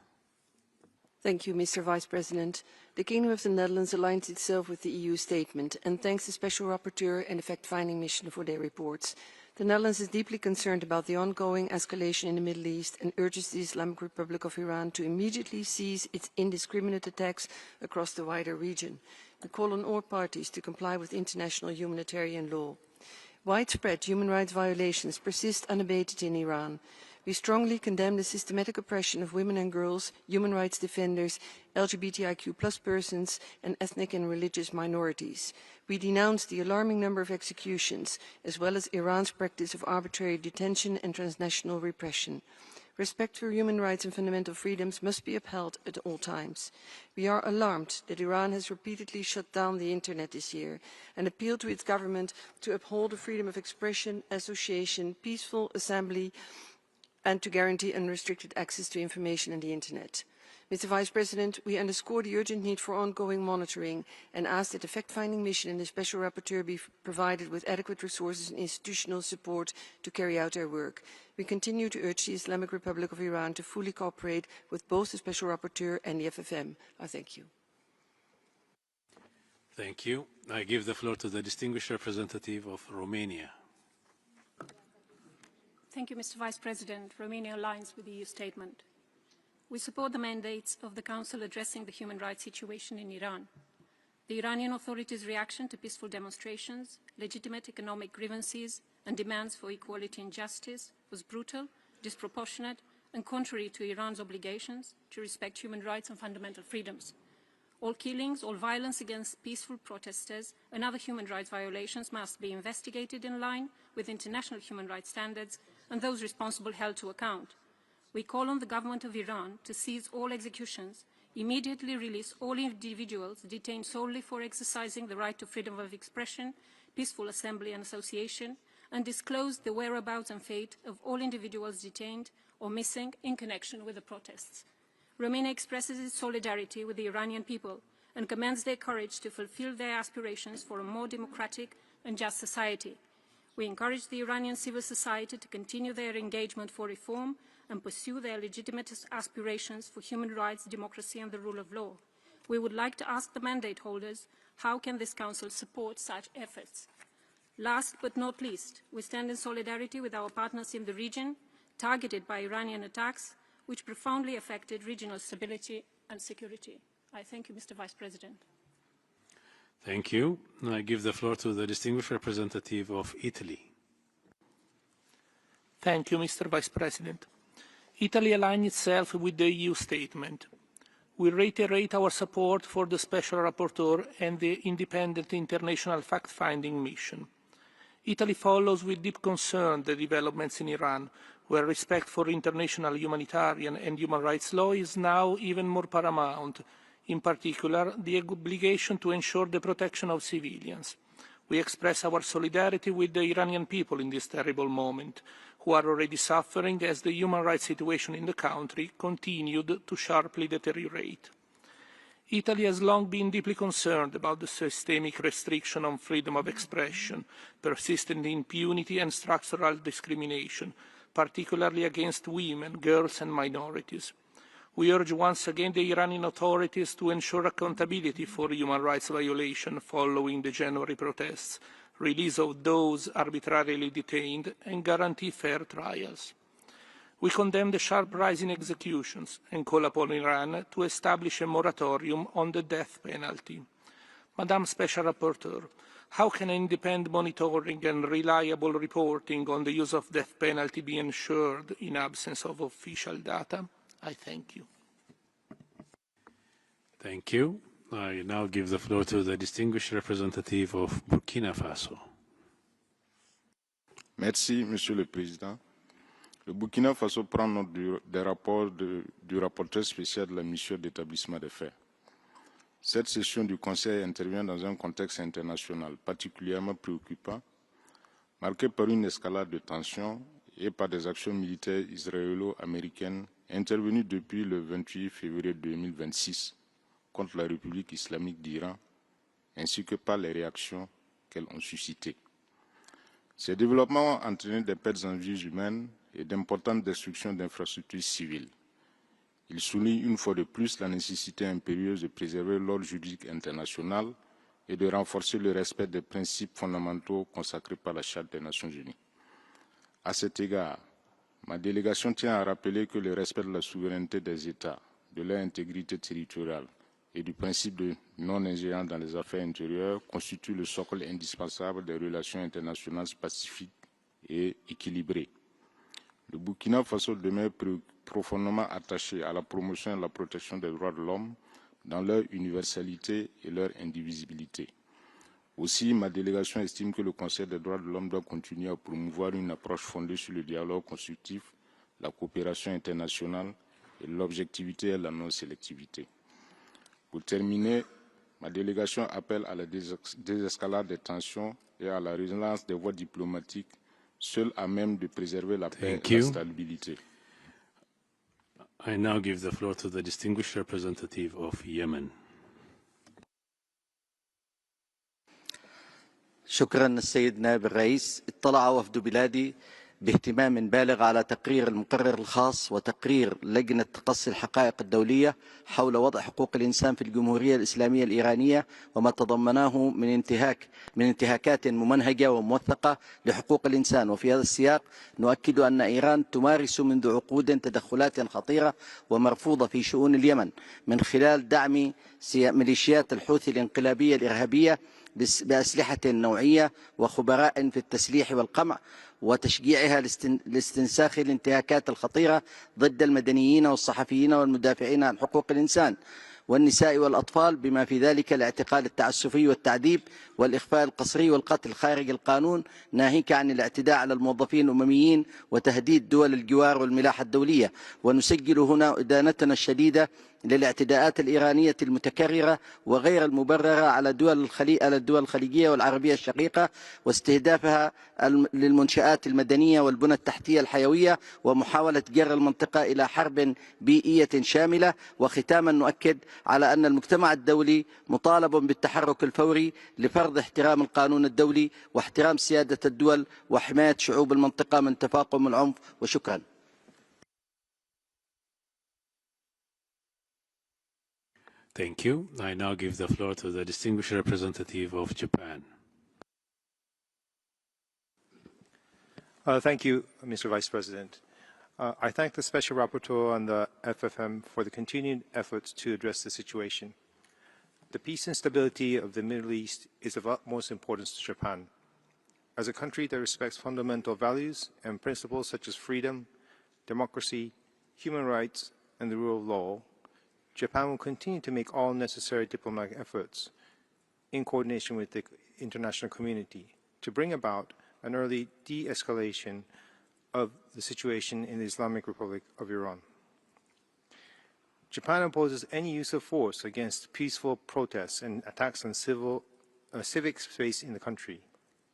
Thank you, Mr. Vice President. The Kingdom of the Netherlands aligns itself with the EU statement and thanks the Special Rapporteur and the fact-finding mission for their reports. The Netherlands is deeply concerned about the ongoing escalation in the Middle East and urges the Islamic Republic of Iran to immediately cease its indiscriminate attacks across the wider region. We call on all parties to comply with international humanitarian law. Widespread human rights violations persist unabated in Iran. We strongly condemn the systematic oppression of women and girls, human rights defenders, LGBTIQ+ persons, and ethnic and religious minorities. We denounce the alarming number of executions, as well as Iran's practice of arbitrary detention and transnational repression. Respect for human rights and fundamental freedoms must be upheld at all times. We are alarmed that Iran has repeatedly shut down the internet this year and appeal to its government to uphold the freedom of expression, association, peaceful assembly, and to guarantee unrestricted access to information on the internet. Mr. Vice President, we underscore the urgent need for ongoing monitoring and ask that the fact-finding mission and the Special Rapporteur be provided with adequate resources and institutional support to carry out their work. We continue to urge the Islamic Republic of Iran to fully cooperate with both the Special Rapporteur and the FFM. I thank you. Thank you. I give the floor to the distinguished representative of Romania. Thank you, Mr. Vice President. Romania aligns with the EU statement. We support the mandates of the Council addressing the human rights situation in Iran. The Iranian authorities' reaction to peaceful demonstrations, legitimate economic grievances, and demands for equality and justice was brutal, disproportionate, and contrary to Iran's obligations to respect human rights and fundamental freedoms. All killings, all violence against peaceful protesters, and other human rights violations must be investigated in line with international human rights standards and those responsible held to account. We call on the government of Iran to cease all executions, immediately release all individuals detained solely for exercising the right to freedom of expression, peaceful assembly and association, and disclose the whereabouts and fate of all individuals detained or missing in connection with the protests. Romania expresses its solidarity with the Iranian people and commends their courage to fulfill their aspirations for a more democratic and just society. We encourage the Iranian civil society to continue their engagement for reform and pursue their legitimate aspirations for human rights, democracy, and the rule of law. We would like to ask the mandate holders, how can this Council support such efforts? Last but not least, we stand in solidarity with our partners in the region, targeted by Iranian attacks, which profoundly affected regional stability and security. I thank you, Mr. Vice President. Thank you. I give the floor to the distinguished representative of Italy. Thank you, Mr. Vice President. Italy aligns itself with the EU statement. We reiterate our support for the Special Rapporteur and the independent international fact-finding mission. Italy follows with deep concern the developments in Iran, where respect for international humanitarian and human rights law is now even more paramount, in particular the obligation to ensure the protection of civilians. We express our solidarity with the Iranian people in this terrible moment, who are already suffering as the human rights situation in the country continued to sharply deteriorate. Italy has long been deeply concerned about the systemic restriction on freedom of expression, persistent impunity and structural discrimination, particularly against women, girls and minorities. We urge once again the Iranian authorities to ensure accountability for human rights violations following the January protests, release of those arbitrarily detained, and guarantee fair trials. We condemn the sharp rise in executions and call upon Iran to establish a moratorium on the death penalty. Madam Special Rapporteur, how can independent monitoring and reliable reporting on the use of death penalty be ensured in absence of official data? I thank you. Thank you. I now give the floor to the distinguished representative of Burkina Faso. Merci, Monsieur le Président. Le Burkina Faso prend note des rapports du rapporteur spécial de la mission d'établissement des faits. Cette session du Conseil intervient dans un contexte international particulièrement préoccupant, marqué par une escalade de tensions et par des actions militaires israélo-américaines intervenues depuis le 28 février 2026 contre la République islamique d'Iran, ainsi que par les réactions qu'elles ont suscitées. Ces développements ont entraîné des pertes en vies humaines et d'importantes destructions d'infrastructures civiles. Il souligne une fois de plus la nécessité impérieuse de préserver l'ordre juridique international et de renforcer le respect des principes fondamentaux consacrés par la Charte des Nations Unies. À cet égard, ma délégation tient à rappeler que le respect de la souveraineté des États, de leur intégrité territoriale et du principe de non-ingérence dans les affaires intérieures constitue le socle indispensable des relations internationales pacifiques et équilibrées. Le Burkina Faso demeure profondément attaché à la promotion et à la protection des droits de l'homme dans leur universalité et leur indivisibilité. Aussi, ma délégation estime que le Conseil des droits de l'homme doit continuer à promouvoir une approche fondée sur le dialogue constructif, la coopération internationale et l'objectivité et la non-sélectivité. Pour terminer, ma délégation appelle à la désescalade des tensions et à la relance des voies diplomatiques, seules à même de préserver la paix et la stabilité. I now give the floor to the distinguished representative of Yemen. شكرا السيد نائب الرئيس. اطلع وفد بلادي باهتمام بالغ على تقرير المقرر الخاص وتقرير لجنة تقصي الحقائق الدولية حول وضع حقوق الإنسان في الجمهورية الإسلامية الإيرانية وما تضمناه من انتهاكات ممنهجة وموثقة لحقوق الإنسان. وفي هذا السياق نؤكد أن إيران تمارس منذ عقود تدخلات خطيرة ومرفوضة في شؤون اليمن من خلال دعم ميليشيات الحوثي الانقلابية الإرهابية بأسلحة نوعية وخبراء في التسليح والقمع وتشجيعها لاستنساخ الانتهاكات الخطيرة ضد المدنيين والصحفيين والمدافعين عن حقوق الإنسان والنساء والأطفال، بما في ذلك الاعتقال التعسفي والتعذيب والإخفاء القسري والقتل خارج القانون، ناهيك عن الاعتداء على الموظفين الأمميين وتهديد دول الجوار والملاحة الدولية. ونسجل هنا إدانتنا الشديدة للاعتداءات الإيرانية المتكررة وغير المبررة على الدول الخليجية والعربية الشقيقة واستهدافها للمنشآت المدنية والبنى التحتية الحيوية ومحاولة جر المنطقة إلى حرب بيئية شاملة. وختاما نؤكد على أن المجتمع الدولي مطالب بالتحرك الفوري لفرض احترام القانون الدولي واحترام سيادة الدول وحماية شعوب المنطقة من تفاقم العنف. وشكرا. Thank you. I now give the floor to the distinguished representative of Japan. Thank you, Mr. Vice President. I thank the Special Rapporteur and the FFM for the continued efforts to address the situation. The peace and stability of the Middle East is of utmost importance to Japan. As a country that respects fundamental values and principles such as freedom, democracy, human rights, and the rule of law, Japan will continue to make all necessary diplomatic efforts in coordination with the international community to bring about an early de-escalation of the situation in the Islamic Republic of Iran. Japan opposes any use of force against peaceful protests and attacks on civic space in the country.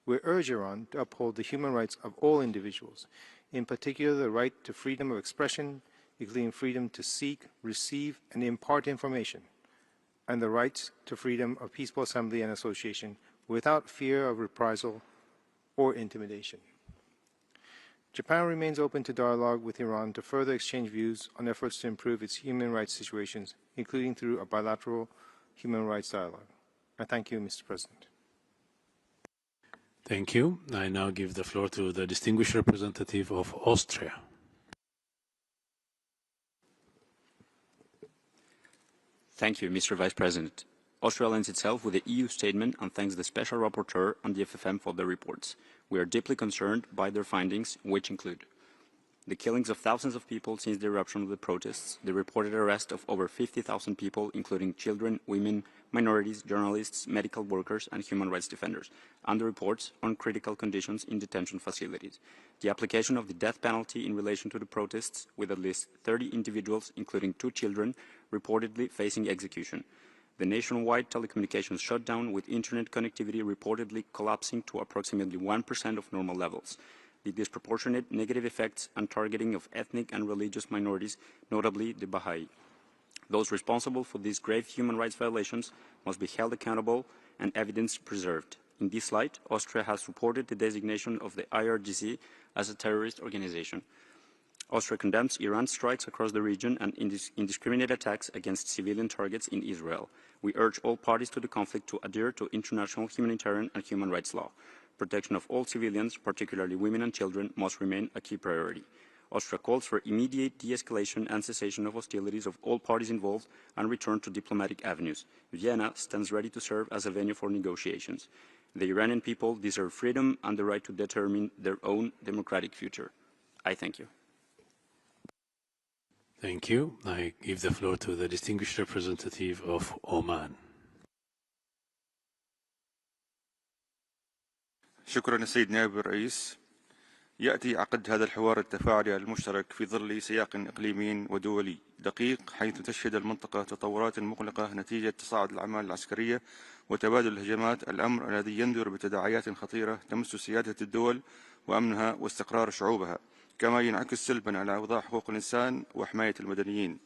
We urge Iran to uphold the human rights of all individuals, in particular the right to freedom of expression, including freedom to seek, receive, and impart information, and the right to freedom of peaceful assembly and association without fear of reprisal or intimidation. Japan remains open to dialogue with Iran to further exchange views on efforts to improve its human rights situations, including through a bilateral human rights dialogue. I thank you, Mr. President. Thank you. I now give the floor to the distinguished representative of Austria. Thank you, Mr. Vice President. Austria aligns itself with the EU statement and thanks the Special Rapporteur and the FFM for their reports. We are deeply concerned by their findings, which include the killings of thousands of people since the eruption of the protests, the reported arrest of over 50,000 people, including children, women, minorities, journalists, medical workers, and human rights defenders, and the reports on critical conditions in detention facilities, the application of the death penalty in relation to the protests, with at least 30 individuals, including 2 children, reportedly facing execution, the nationwide telecommunications shutdown with internet connectivity reportedly collapsing to approximately 1% of normal levels, the disproportionate negative effects and targeting of ethnic and religious minorities, notably the Baha'i. Those responsible for these grave human rights violations must be held accountable and evidence preserved. In this light, Austria has supported the designation of the IRGC as a terrorist organization. Austria condemns Iran's strikes across the region and indiscriminate attacks against civilian targets in Israel. We urge all parties to the conflict to adhere to international humanitarian and human rights law. Protection of all civilians, particularly women and children, must remain a key priority. Austria calls for immediate de-escalation and cessation of hostilities of all parties involved and return to diplomatic avenues. Vienna stands ready to serve as a venue for negotiations. The Iranian people deserve freedom and the right to determine their own democratic future. I thank you. Thank you. I give the floor to the distinguished representative of Oman. شكرا السيد نائب الرئيس. يأتي عقد هذا الحوار التفاعلي المشترك في ظل سياق إقليمي ودولي دقيق، حيث تشهد المنطقة تطورات مقلقة نتيجة تصاعد الأعمال العسكرية وتبادل الهجمات، الأمر الذي ينذر بتداعيات خطيرة تمس سيادة الدول وأمنها واستقرار شعوبها، كما ينعكس سلبا على أوضاع حقوق الإنسان وحماية المدنيين.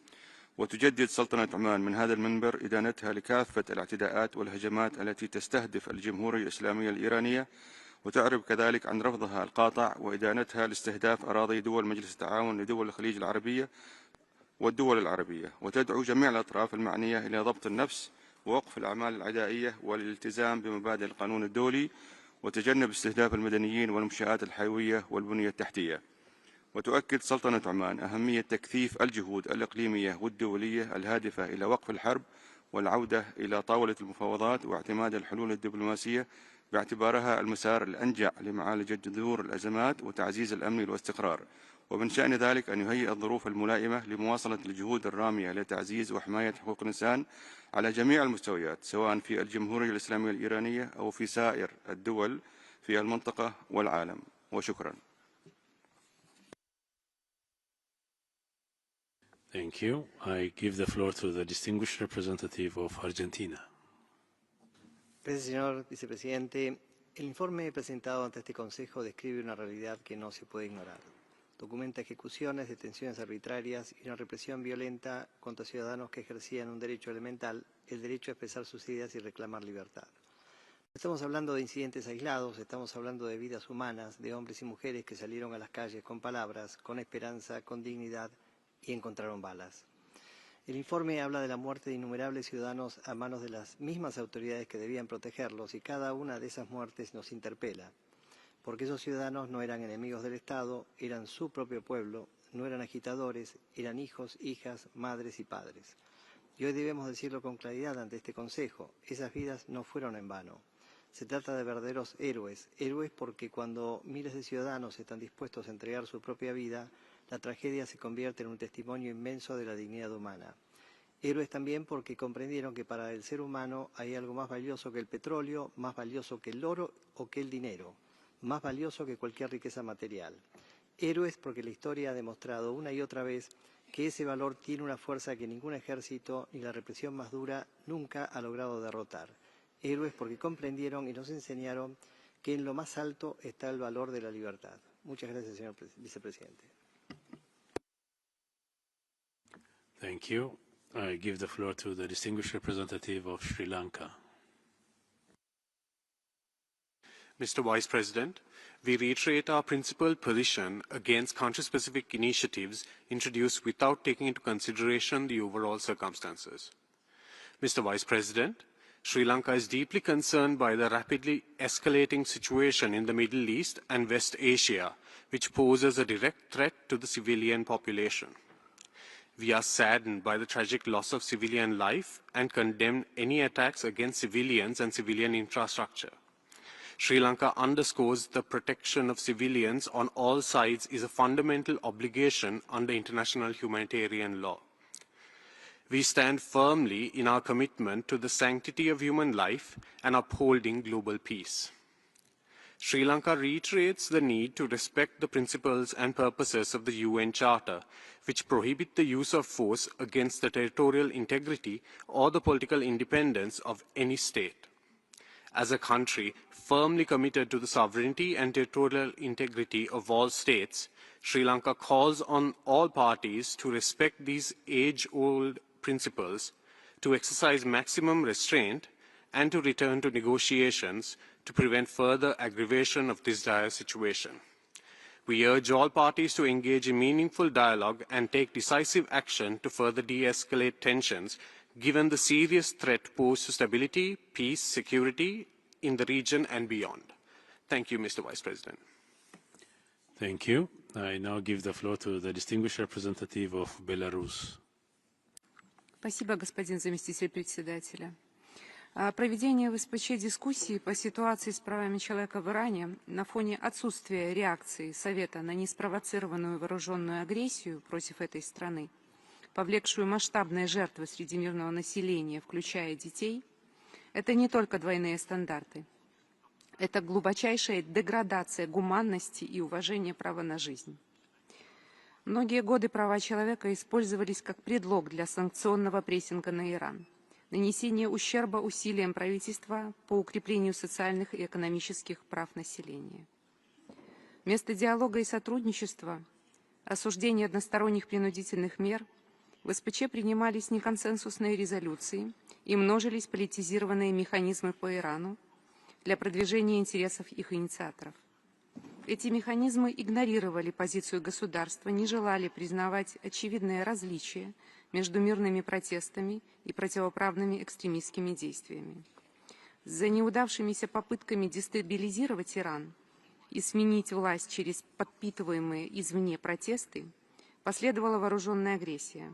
وتجدد سلطنة عمان من هذا المنبر إدانتها لكافة الاعتداءات والهجمات التي تستهدف الجمهورية الإسلامية الإيرانية، وتعرب كذلك عن رفضها القاطع وإدانتها لاستهداف أراضي دول مجلس التعاون لدول الخليج العربية والدول العربية، وتدعو جميع الأطراف المعنية إلى ضبط النفس ووقف الأعمال العدائية والالتزام بمبادئ القانون الدولي وتجنب استهداف المدنيين والمنشآت الحيوية والبنية التحتية. وتؤكد سلطنة عمان أهمية تكثيف الجهود الإقليمية والدولية الهادفة إلى وقف الحرب والعودة إلى طاولة المفاوضات واعتماد الحلول الدبلوماسية باعتبارها المسار الأنجع لمعالجة جذور الأزمات وتعزيز الأمن والاستقرار، ومن شأن ذلك أن يهيئ الظروف الملائمة لمواصلة الجهود الرامية لتعزيز وحماية حقوق الإنسان على جميع المستويات، سواء في الجمهورية الإسلامية الإيرانية أو في سائر الدول في المنطقة والعالم. وشكرا. Thank you. I give the floor to the distinguished representative of Argentina. Señor vicepresidente, el informe presentado ante este Consejo describe una realidad que no se puede ignorar. Documenta ejecuciones, detenciones arbitrarias y una represión violenta contra ciudadanos que ejercían un derecho elemental, el derecho a expresar sus ideas y reclamar libertad. Estamos hablando de incidentes aislados, estamos hablando de vidas humanas, de hombres y mujeres que salieron a las calles con palabras, con esperanza, con dignidad y encontraron balas. El informe habla de la muerte de innumerables ciudadanos a manos de las mismas autoridades que debían protegerlos, y cada una de esas muertes nos interpela, porque esos ciudadanos no eran enemigos del Estado, eran su propio pueblo, no eran agitadores, eran hijos, hijas, madres y padres. Y hoy debemos decirlo con claridad ante este Consejo, esas vidas no fueron en vano. Se trata de verdaderos héroes, héroes porque cuando miles de ciudadanos están dispuestos a entregar su propia vida, la tragedia se convierte en un testimonio inmenso de la dignidad humana. Héroes también porque comprendieron que para el ser humano hay algo más valioso que el petróleo, más valioso que el oro o que el dinero, más valioso que cualquier riqueza material. Héroes porque la historia ha demostrado una y otra vez que ese valor tiene una fuerza que ningún ejército ni la represión más dura nunca ha logrado derrotar. Héroes porque comprendieron y nos enseñaron que en lo más alto está el valor de la libertad. Muchas gracias, señor vicepresidente. Thank you. I give the floor to the distinguished representative of Sri Lanka. Mr. Vice President, we reiterate our principled position against country-specific initiatives introduced without taking into consideration the overall circumstances. Mr. Vice President, Sri Lanka is deeply concerned by the rapidly escalating situation in the Middle East and West Asia, which poses a direct threat to the civilian population. We are saddened by the tragic loss of civilian life and condemn any attacks against civilians and civilian infrastructure. Sri Lanka underscores the protection of civilians on all sides is a fundamental obligation under international humanitarian law. We stand firmly in our commitment to the sanctity of human life and upholding global peace. Sri Lanka reiterates the need to respect the principles and purposes of the UN Charter, which prohibit the use of force against the territorial integrity or the political independence of any state. As a country firmly committed to the sovereignty and territorial integrity of all states, Sri Lanka calls on all parties to respect these age-old principles, to exercise maximum restraint, and to return to negotiations to prevent further aggravation of this dire situation. We urge all parties to engage in meaningful dialogue and take decisive action to further de-escalate tensions, given the serious threat posed to stability, peace, security in the region and beyond. Thank you, Mr. Vice President. Thank you. I now give the floor to the distinguished representative of Belarus. Спасибо, господин заместитель председателя. Проведение в СПЧ дискуссии по ситуации с правами человека в Иране на фоне отсутствия реакции Совета на неспровоцированную вооруженную агрессию против этой страны повлекшую масштабные жертвы среди мирного населения, включая детей, это не только двойные стандарты. Это глубочайшая деградация гуманности и уважения права на жизнь. Многие годы права человека использовались как предлог для санкционного прессинга на Иран, нанесения ущерба усилиям правительства по укреплению социальных и экономических прав населения. Вместо диалога и сотрудничества, осуждения односторонних принудительных мер, в СПЧ принимались неконсенсусные резолюции и множились политизированные механизмы по Ирану для продвижения интересов их инициаторов. Эти механизмы игнорировали позицию государства, не желали признавать очевидные различия между мирными протестами и противоправными экстремистскими действиями. За неудавшимися попытками дестабилизировать Иран и сменить власть через подпитываемые извне протесты последовала вооруженная агрессия,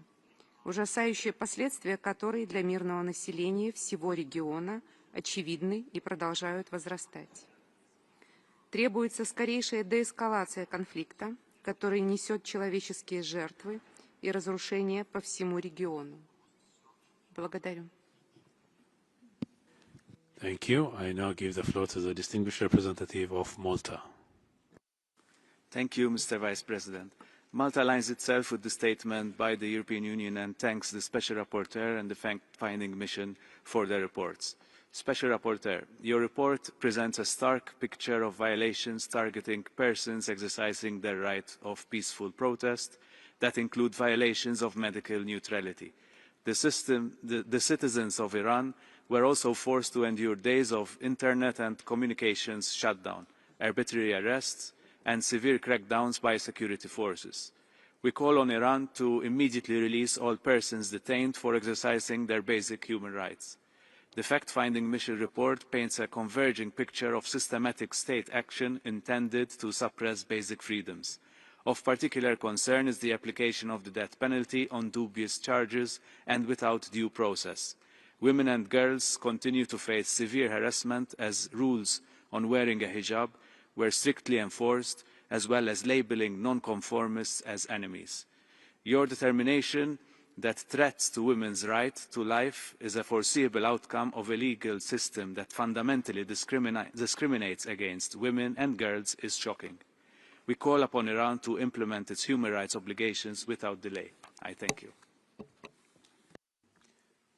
ужасающие последствия которой для мирного населения всего региона очевидны и продолжают возрастать. Требуется скорейшая деэскалация конфликта, который несет человеческие жертвы и разрушения по всему региону. Благодарю. Thank you. I now give the floor to the distinguished representative of Malta. Thank you, Mr. Vice President. Malta aligns itself with the statement by the European Union and thanks the Special Rapporteur and the fact-finding mission for their reports. Special Rapporteur, your report presents a stark picture of violations targeting persons exercising their right of peaceful protest that include violations of medical neutrality. The citizens of Iran were also forced to endure days of internet and communications shutdown, arbitrary arrests, and severe crackdowns by security forces. We call on Iran to immediately release all persons detained for exercising their basic human rights. The fact-finding mission report paints a converging picture of systematic state action intended to suppress basic freedoms. Of particular concern is the application of the death penalty on dubious charges and without due process. Women and girls continue to face severe harassment as rules on wearing a hijab were strictly enforced, as well as labelling non-conformists as enemies. Your determination that threats to women's right to life is a foreseeable outcome of a legal system that fundamentally discriminates against women and girls is shocking. We call upon Iran to implement its human rights obligations without delay. I thank you.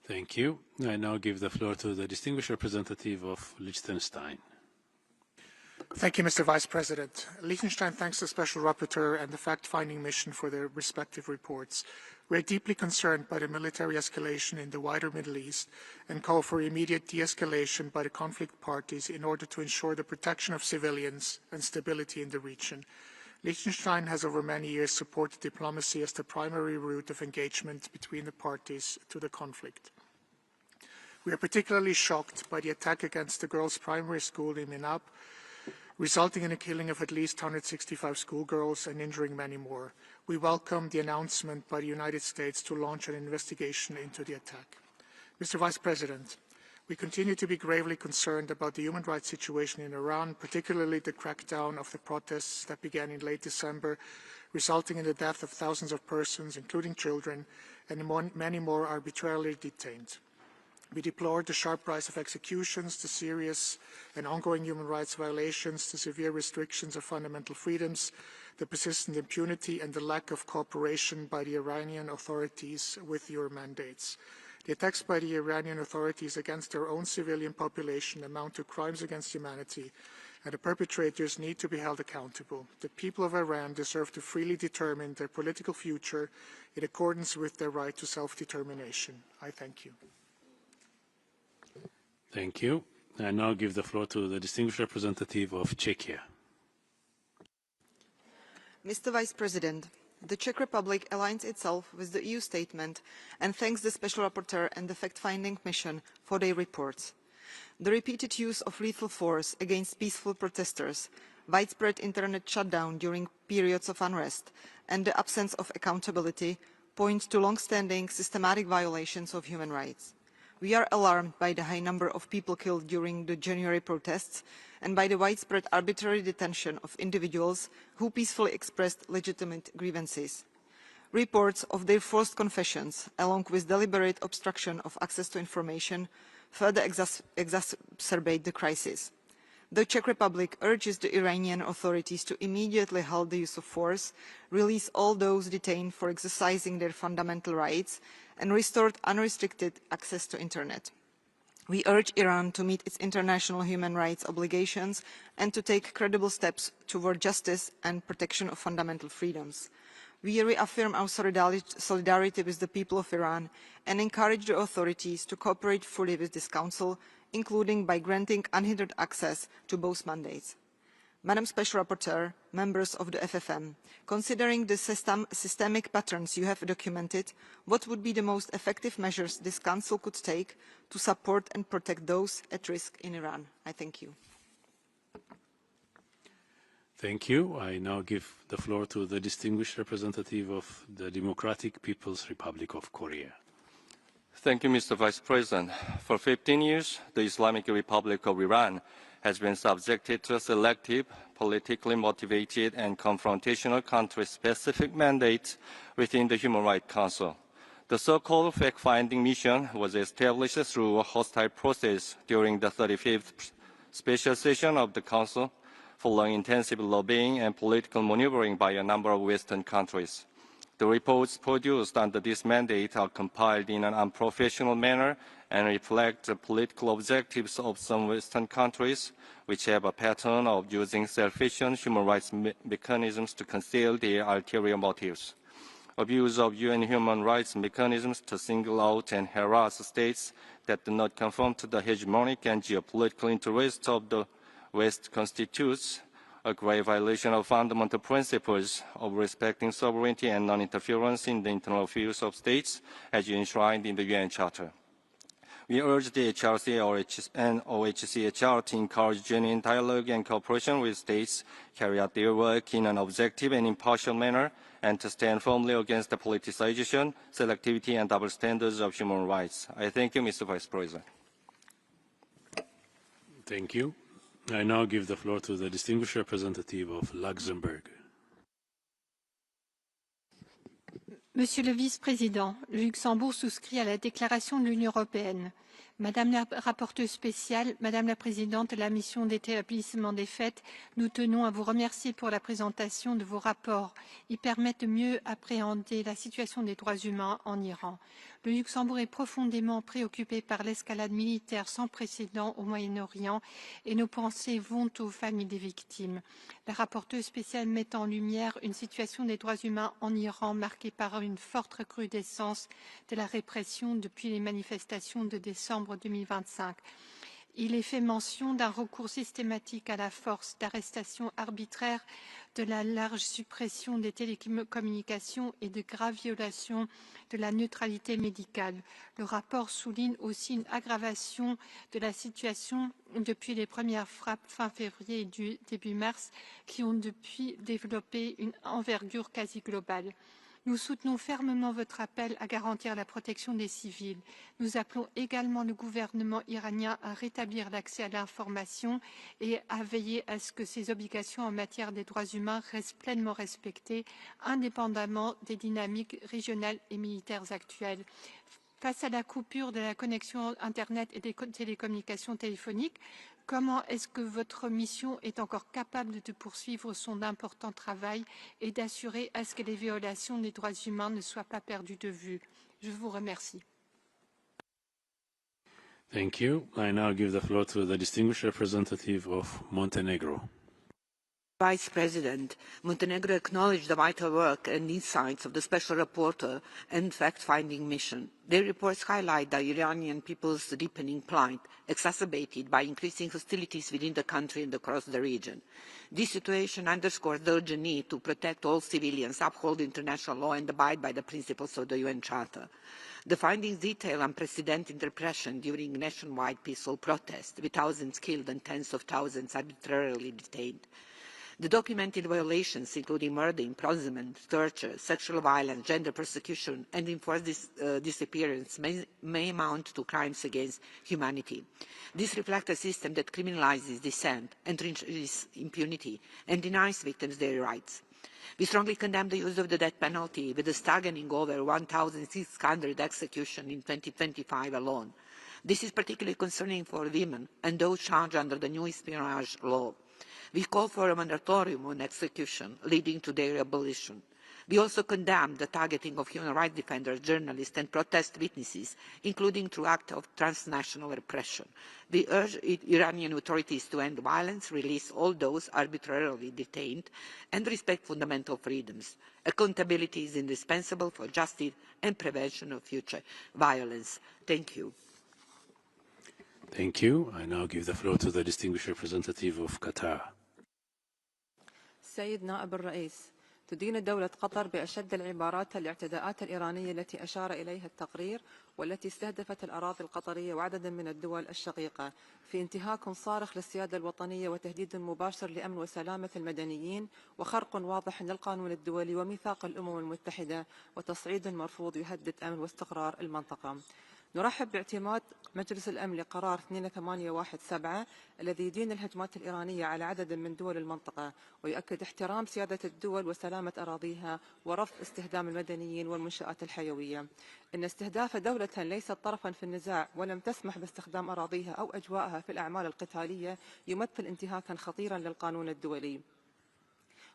Thank you. I now give the floor to the distinguished representative of Liechtenstein. Thank you, Mr. Vice President. Liechtenstein thanks the Special Rapporteur and the fact-finding mission for their respective reports. We are deeply concerned by the military escalation in the wider Middle East and call for immediate de-escalation by the conflict parties in order to ensure the protection of civilians and stability in the region. Liechtenstein has over many years supported diplomacy as the primary route of engagement between the parties to the conflict. We are particularly shocked by the attack against the girls' primary school in Minab, resulting in the killing of at least 165 schoolgirls and injuring many more. We welcome the announcement by the United States to launch an investigation into the attack. Mr. Vice President, we continue to be gravely concerned about the human rights situation in Iran, particularly the crackdown of the protests that began in late December, resulting in the death of thousands of persons, including children, and many more arbitrarily detained. We deplore the sharp rise of executions, the serious and ongoing human rights violations, the severe restrictions of fundamental freedoms, the persistent impunity, and the lack of cooperation by the Iranian authorities with your mandates. The attacks by the Iranian authorities against their own civilian population amount to crimes against humanity, and the perpetrators need to be held accountable. The people of Iran deserve to freely determine their political future in accordance with their right to self-determination. I thank you. Thank you. I now give the floor to the distinguished representative of Czechia. Mr. Vice President, the Czech Republic aligns itself with the EU statement and thanks the Special Rapporteur and the fact-finding mission for their reports. The repeated use of lethal force against peaceful protesters, widespread internet shutdown during periods of unrest, and the absence of accountability point to long-standing systematic violations of human rights. We are alarmed by the high number of people killed during the January protests and by the widespread arbitrary detention of individuals who peacefully expressed legitimate grievances. Reports of their forced confessions, along with deliberate obstruction of access to information, further exacerbate the crisis. The Czech Republic urges the Iranian authorities to immediately halt the use of force, release all those detained for exercising their fundamental rights, and restore unrestricted access to Internet. We urge Iran to meet its international human rights obligations and to take credible steps toward justice and protection of fundamental freedoms. We reaffirm our solidarity with the people of Iran and encourage the authorities to cooperate fully with this Council, including by granting unhindered access to both mandates. Madam Special Rapporteur, members of the FFM, considering the systemic patterns you have documented, what would be the most effective measures this Council could take to support and protect those at risk in Iran? I thank you. Thank you. I now give the floor to the distinguished representative of the Democratic People's Republic of Korea. Thank you, Mr. Vice President. For 15 years, the Islamic Republic of Iran has been subjected to a selective, politically motivated and confrontational country-specific mandate within the Human Rights Council. The so-called fact-finding mission was established through a hostile process during the 35th special session of the Council, following intensive lobbying and political maneuvering by a number of Western countries. The reports produced under this mandate are compiled in an unprofessional manner and reflect the political objectives of some Western countries, which have a pattern of using self-efficient human rights mechanisms to conceal their ulterior motives. Abuse of UN human rights mechanisms to single out and harass states that do not conform to the hegemonic and geopolitical interests of the West constitutes a grave violation of fundamental principles of respecting sovereignty and non-interference in the internal affairs of states as enshrined in the UN Charter. We urge the HRC and OHCHR to encourage genuine dialogue and cooperation with states, carry out their work in an objective and impartial manner, and to stand firmly against the politicization, selectivity, and double standards of human rights. I thank you, Mr. Vice President. Thank you. I now give the floor to the distinguished representative of Luxembourg. Monsieur le Vice-président, le Luxembourg souscrit à la déclaration de l'Union européenne. Madame la rapporteure spéciale, Madame la présidente de la mission d'établissement des faits, nous tenons à vous remercier pour la présentation de vos rapports. Ils permettent de mieux appréhender la situation des droits humains en Iran. Le Luxembourg est profondément préoccupé par l'escalade militaire sans précédent au Moyen-Orient et nos pensées vont aux familles des victimes. La rapporteure spéciale met en lumière une situation des droits humains en Iran marquée par une forte recrudescence de la répression depuis les manifestations de décembre 2025. Il est fait mention d'un recours systématique à la force, d'arrestations arbitraires, de la large suppression des télécommunications et de graves violations de la neutralité médicale. Le rapport souligne aussi une aggravation de la situation depuis les premières frappes fin février et début mars qui ont depuis développé une envergure quasi globale. Nous soutenons fermement votre appel à garantir la protection des civils. Nous appelons également le gouvernement iranien à rétablir l'accès à l'information et à veiller à ce que ses obligations en matière des droits humains restent pleinement respectées, indépendamment des dynamiques régionales et militaires actuelles. Face à la coupure de la connexion Internet et des télécommunications téléphoniques, comment est-ce que votre mission est encore capable de poursuivre son important travail et d'assurer à ce que les violations des droits humains ne soient pas perdues de vue? Je vous remercie. Thank you. I now give the floor to the distinguished representative of Montenegro. Vice President, Montenegro acknowledged the vital work and insights of the Special Rapporteur and fact-finding mission. Their reports highlight the Iranian people's deepening plight, exacerbated by increasing hostilities within the country and across the region. This situation underscores the urgent need to protect all civilians, uphold international law, and abide by the principles of the UN Charter. The findings detail unprecedented repression during nationwide peaceful protests, with thousands killed and tens of thousands arbitrarily detained. The documented violations, including murder, imprisonment, torture, sexual violence, gender persecution, and enforced disappearance, may amount to crimes against humanity. This reflects a system that criminalizes dissent, entrenches impunity, and denies victims their rights. We strongly condemn the use of the death penalty, with a staggering over 1,600 executions in 2025 alone. This is particularly concerning for women and those charged under the new espionage law. We call for a moratorium on execution, leading to their abolition. We also condemn the targeting of human rights defenders, journalists and protest witnesses, including through acts of transnational repression. We urge Iranian authorities to end violence, release all those arbitrarily detained, and respect fundamental freedoms. Accountability is indispensable for justice and prevention of future violence. Thank you. Thank you. I now give the floor to the distinguished representative of Qatar. سيد نائب الرئيس، تدين دولة قطر بأشد العبارات الاعتداءات الإيرانية التي أشار إليها التقرير والتي استهدفت الأراضي القطرية وعددا من الدول الشقيقة في انتهاك صارخ للسيادة الوطنية وتهديد مباشر لأمن وسلامة المدنيين وخرق واضح للقانون الدولي وميثاق الأمم المتحدة وتصعيد مرفوض يهدد أمن واستقرار المنطقة. نرحب باعتماد مجلس الأمن لقرار 2817 الذي يدين الهجمات الإيرانية على عدد من دول المنطقة ويؤكد احترام سيادة الدول وسلامة أراضيها ورفض استخدام المدنيين والمنشآت الحيوية. إن استهداف دولة ليست طرفا في النزاع ولم تسمح باستخدام أراضيها أو أجوائها في الأعمال القتالية يمثل انتهاكا خطيرا للقانون الدولي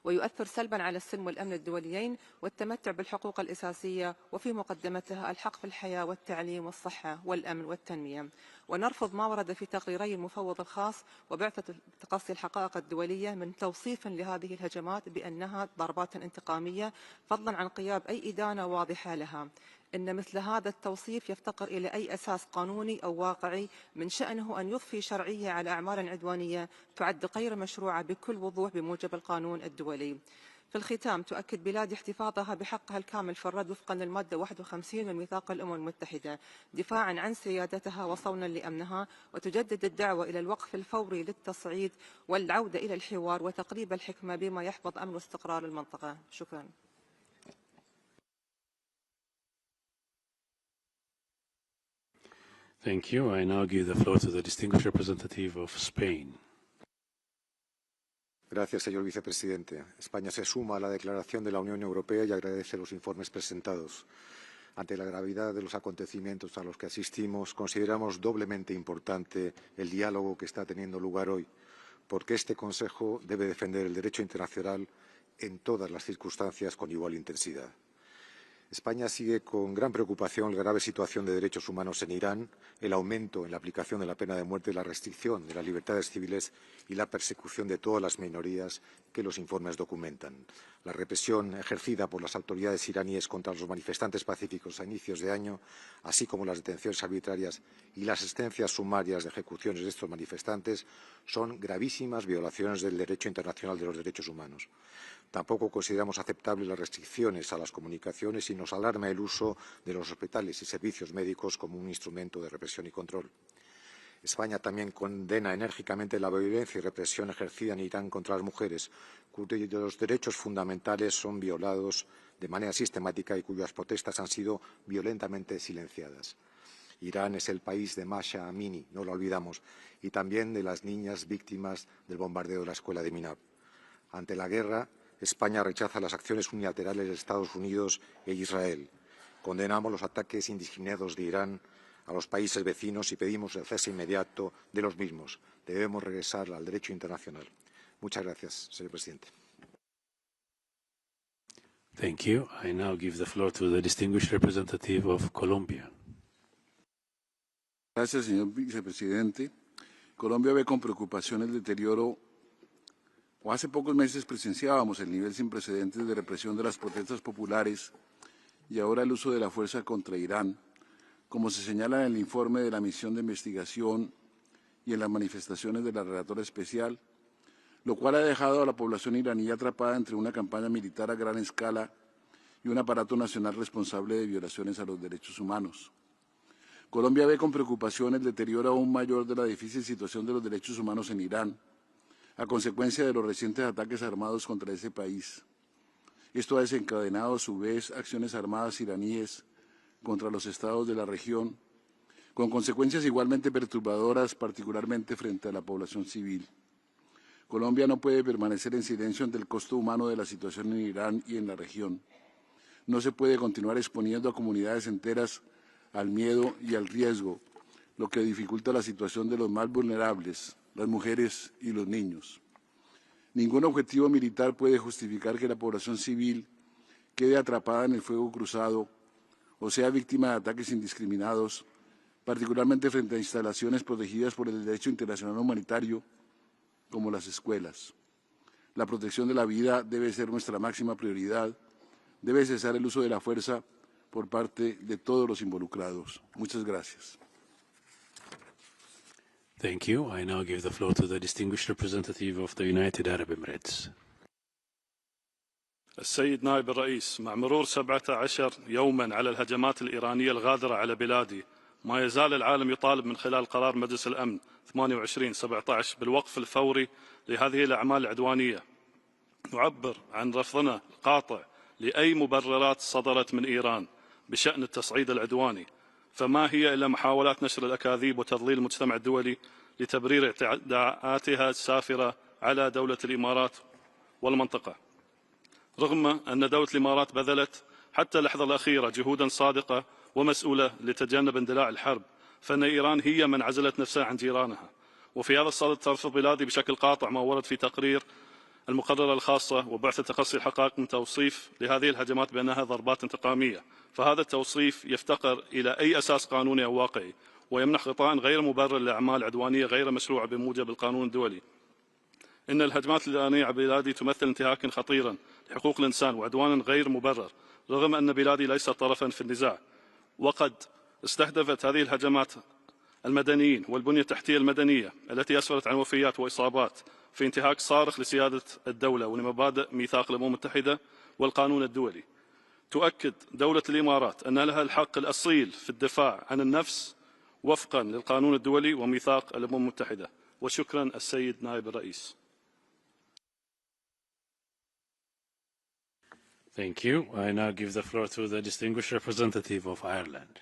ويؤثر سلبا على السلم والأمن الدوليين والتمتع بالحقوق الأساسية وفي مقدمتها الحق في الحياة والتعليم والصحة والأمن والتنمية. ونرفض ما ورد في تقريري المفوض الخاص وبعثة تقصي الحقائق الدولية من توصيف لهذه الهجمات بأنها ضربات انتقامية فضلا عن غياب أي إدانة واضحة لها. إن مثل هذا التوصيف يفتقر إلى أي أساس قانوني أو واقعي من شأنه أن يضفي شرعية على أعمال عدوانية تعد غير مشروعة بكل وضوح بموجب القانون الدولي. في الختام تؤكد بلادي احتفاظها بحقها الكامل في الرد وفقا للمادة 51 من ميثاق الأمم المتحدة دفاعا عن سيادتها وصونا لأمنها وتجدد الدعوة إلى الوقف الفوري للتصعيد والعودة إلى الحوار وتقريب الحكمة بما يحفظ أمن واستقرار المنطقة. شكرا. Thank you. I now give the floor to the distinguished representative of Spain. Gracias, señor vicepresidente. España se suma a la declaración de la Unión Europea y agradece los informes presentados. Ante la gravedad de los acontecimientos a los que asistimos, consideramos doblemente importante el diálogo que está teniendo lugar hoy, porque este Consejo debe defender el derecho internacional en todas las circunstancias con igual intensidad. España sigue con gran preocupación la grave situación de derechos humanos en Irán, el aumento en la aplicación de la pena de muerte y la restricción de las libertades civiles y la persecución de todas las minorías que los informes documentan. La represión ejercida por las autoridades iraníes contra los manifestantes pacíficos a inicios de año, así como las detenciones arbitrarias y las sentencias sumarias de ejecuciones de estos manifestantes, son gravísimas violaciones del derecho internacional de los derechos humanos. Tampoco consideramos aceptables las restricciones a las comunicaciones y nos alarma el uso de los hospitales y servicios médicos como un instrumento de represión y control. España también condena enérgicamente la violencia y represión ejercida en Irán contra las mujeres, cuyos derechos fundamentales son violados de manera sistemática y cuyas protestas han sido violentamente silenciadas. Irán es el país de Masha Amini, no lo olvidamos, y también de las niñas víctimas del bombardeo de la escuela de Minab. Ante la guerra, España rechaza las acciones unilaterales de Estados Unidos e Israel. Condenamos los ataques indiscriminados de Irán a los países vecinos y pedimos el cese inmediato de los mismos. Debemos regresar al derecho internacional. Muchas gracias, señor presidente. Thank you. I now give the floor to the distinguished representative of Colombia. Gracias, señor vicepresidente. Colombia ve con preocupación el deterioro. Hace pocos meses presenciábamos el nivel sin precedentes de represión de las protestas populares y ahora el uso de la fuerza contra Irán, como se señala en el informe de la misión de investigación y en las manifestaciones de la relatora especial, lo cual ha dejado a la población iraní atrapada entre una campaña militar a gran escala y un aparato nacional responsable de violaciones a los derechos humanos. Colombia ve con preocupación el deterioro aún mayor de la difícil situación de los derechos humanos en Irán, a consecuencia de los recientes ataques armados contra ese país. Esto ha desencadenado a su vez acciones armadas iraníes contra los estados de la región, con consecuencias igualmente perturbadoras, particularmente frente a la población civil. Colombia no puede permanecer en silencio ante el costo humano de la situación en Irán y en la región. No se puede continuar exponiendo a comunidades enteras al miedo y al riesgo, lo que dificulta la situación de los más vulnerables, las mujeres y los niños. Ningún objetivo militar puede justificar que la población civil quede atrapada en el fuego cruzado o sea víctima de ataques indiscriminados, particularmente frente a instalaciones protegidas por el derecho internacional humanitario, como las escuelas. La protección de la vida debe ser nuestra máxima prioridad. Debe cesar el uso de la fuerza por parte de todos los involucrados. Muchas gracias. Thank you. I now give the floor to the distinguished representative of the United Arab Emirates. السيد نائب الرئيس، مع مرور 17 يوما على الهجمات الإيرانية الغادرة على بلادي، ما يزال العالم يطالب من خلال قرار مجلس الأمن 28/17 بالوقف الفوري لهذه الأعمال العدوانية. نعبر عن رفضنا القاطع لأي مبررات صدرت من إيران بشأن التصعيد العدواني، فما هي إلا محاولات نشر الأكاذيب وتضليل المجتمع الدولي لتبرير اعتداءاتها السافرة على دولة الإمارات والمنطقة. رغم أن دولة الإمارات بذلت حتى اللحظة الأخيرة جهودا صادقة ومسؤولة لتجنب اندلاع الحرب، فإن إيران هي من عزلت نفسها عن جيرانها. وفي هذا الصدد ترفض بلادي بشكل قاطع ما ورد في تقرير المقررة الخاصة وبعثة تقصي الحقائق من توصيف لهذه الهجمات بأنها ضربات انتقامية، فهذا التوصيف يفتقر إلى أي أساس قانوني أو واقعي، ويمنح غطاء غير مبرر لأعمال عدوانية غير مشروعة بموجب القانون الدولي. إن الهجمات الإيرانية على بلادي تمثل انتهاكا خطيرا لحقوق الإنسان وعدوانا غير مبرر، رغم أن بلادي ليست طرفا في النزاع، وقد استهدفت هذه الهجمات المدنيين والبنية التحتية المدنية التي أسفرت عن وفيات وإصابات في انتهاك صارخ لسيادة الدولة ولمبادئ ميثاق الأمم المتحدة والقانون الدولي. تؤكد دولة الإمارات أن لها الحق الأصيل في الدفاع عن النفس وفقا للقانون الدولي وميثاق الأمم المتحدة. وشكرا السيد نائب الرئيس. Thank you. I now give the floor to the distinguished representative of Ireland.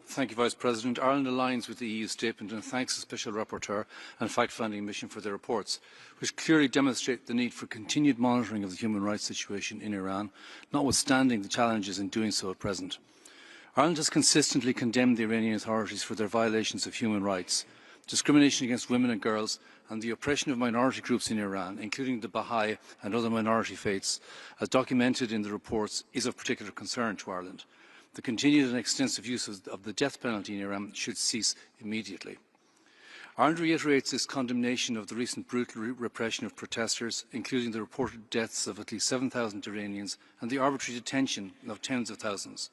Thank you, Vice President. Ireland aligns with the EU statement and thanks the Special Rapporteur and fact-finding mission for their reports, which clearly demonstrate the need for continued monitoring of the human rights situation in Iran, notwithstanding the challenges in doing so at present. Ireland has consistently condemned the Iranian authorities for their violations of human rights, discrimination against women and girls, and the oppression of minority groups in Iran, including the Baha'i and other minority faiths, as documented in the reports, is of particular concern to Ireland. The continued and extensive use of the death penalty in Iran should cease immediately. Ireland reiterates its condemnation of the recent brutal repression of protesters, including the reported deaths of at least 7,000 Iranians and the arbitrary detention of tens of thousands.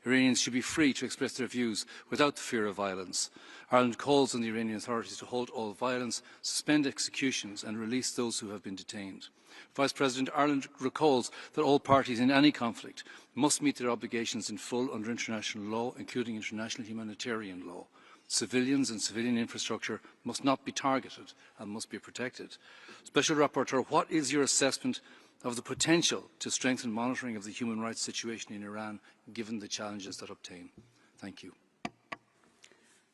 Iranians should be free to express their views without the fear of violence. Ireland calls on the Iranian authorities to halt all violence, suspend executions and release those who have been detained. Vice President, Ireland recalls that all parties in any conflict must meet their obligations in full under international law, including international humanitarian law. Civilians and civilian infrastructure must not be targeted and must be protected. Special Rapporteur, what is your assessment of the potential to strengthen monitoring of the human rights situation in Iran, given the challenges that obtain? Thank you.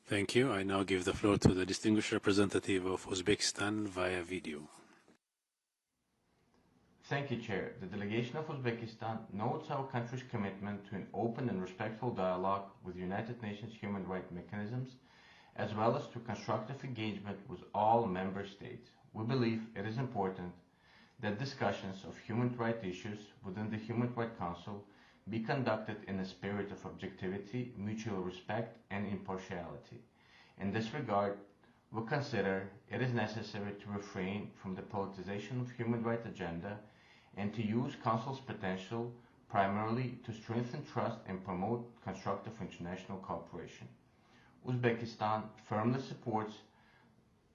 Thank you. I now give the floor to the distinguished representative of Uzbekistan via video. Thank you, Chair. The delegation of Uzbekistan notes our country's commitment to an open and respectful dialogue with United Nations human rights mechanisms, as well as to constructive engagement with all member states. We believe it is important that discussions of human rights issues within the Human Rights Council be conducted in a spirit of objectivity, mutual respect, and impartiality. In this regard, we consider it is necessary to refrain from the politicization of human rights agenda and to use Council's potential primarily to strengthen trust and promote constructive international cooperation. Uzbekistan firmly supports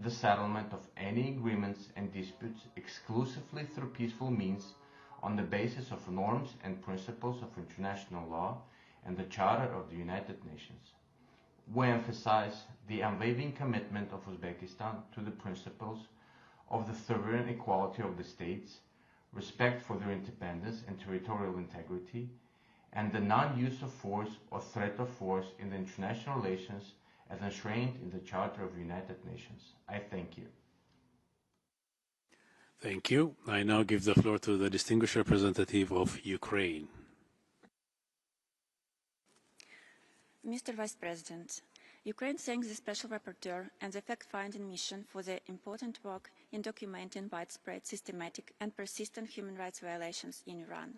the settlement of any agreements and disputes exclusively through peaceful means on the basis of norms and principles of international law and the Charter of the United Nations. We emphasize the unwavering commitment of Uzbekistan to the principles of the sovereign equality of the states, respect for their independence and territorial integrity, and the non-use of force or threat of force in the international relations as enshrined in the Charter of the United Nations. I thank you. Thank you. I now give the floor to the distinguished representative of Ukraine. Mr. Vice President, Ukraine thanks the Special Rapporteur and the fact-finding mission for their important work in documenting widespread, systematic and persistent human rights violations in Iran.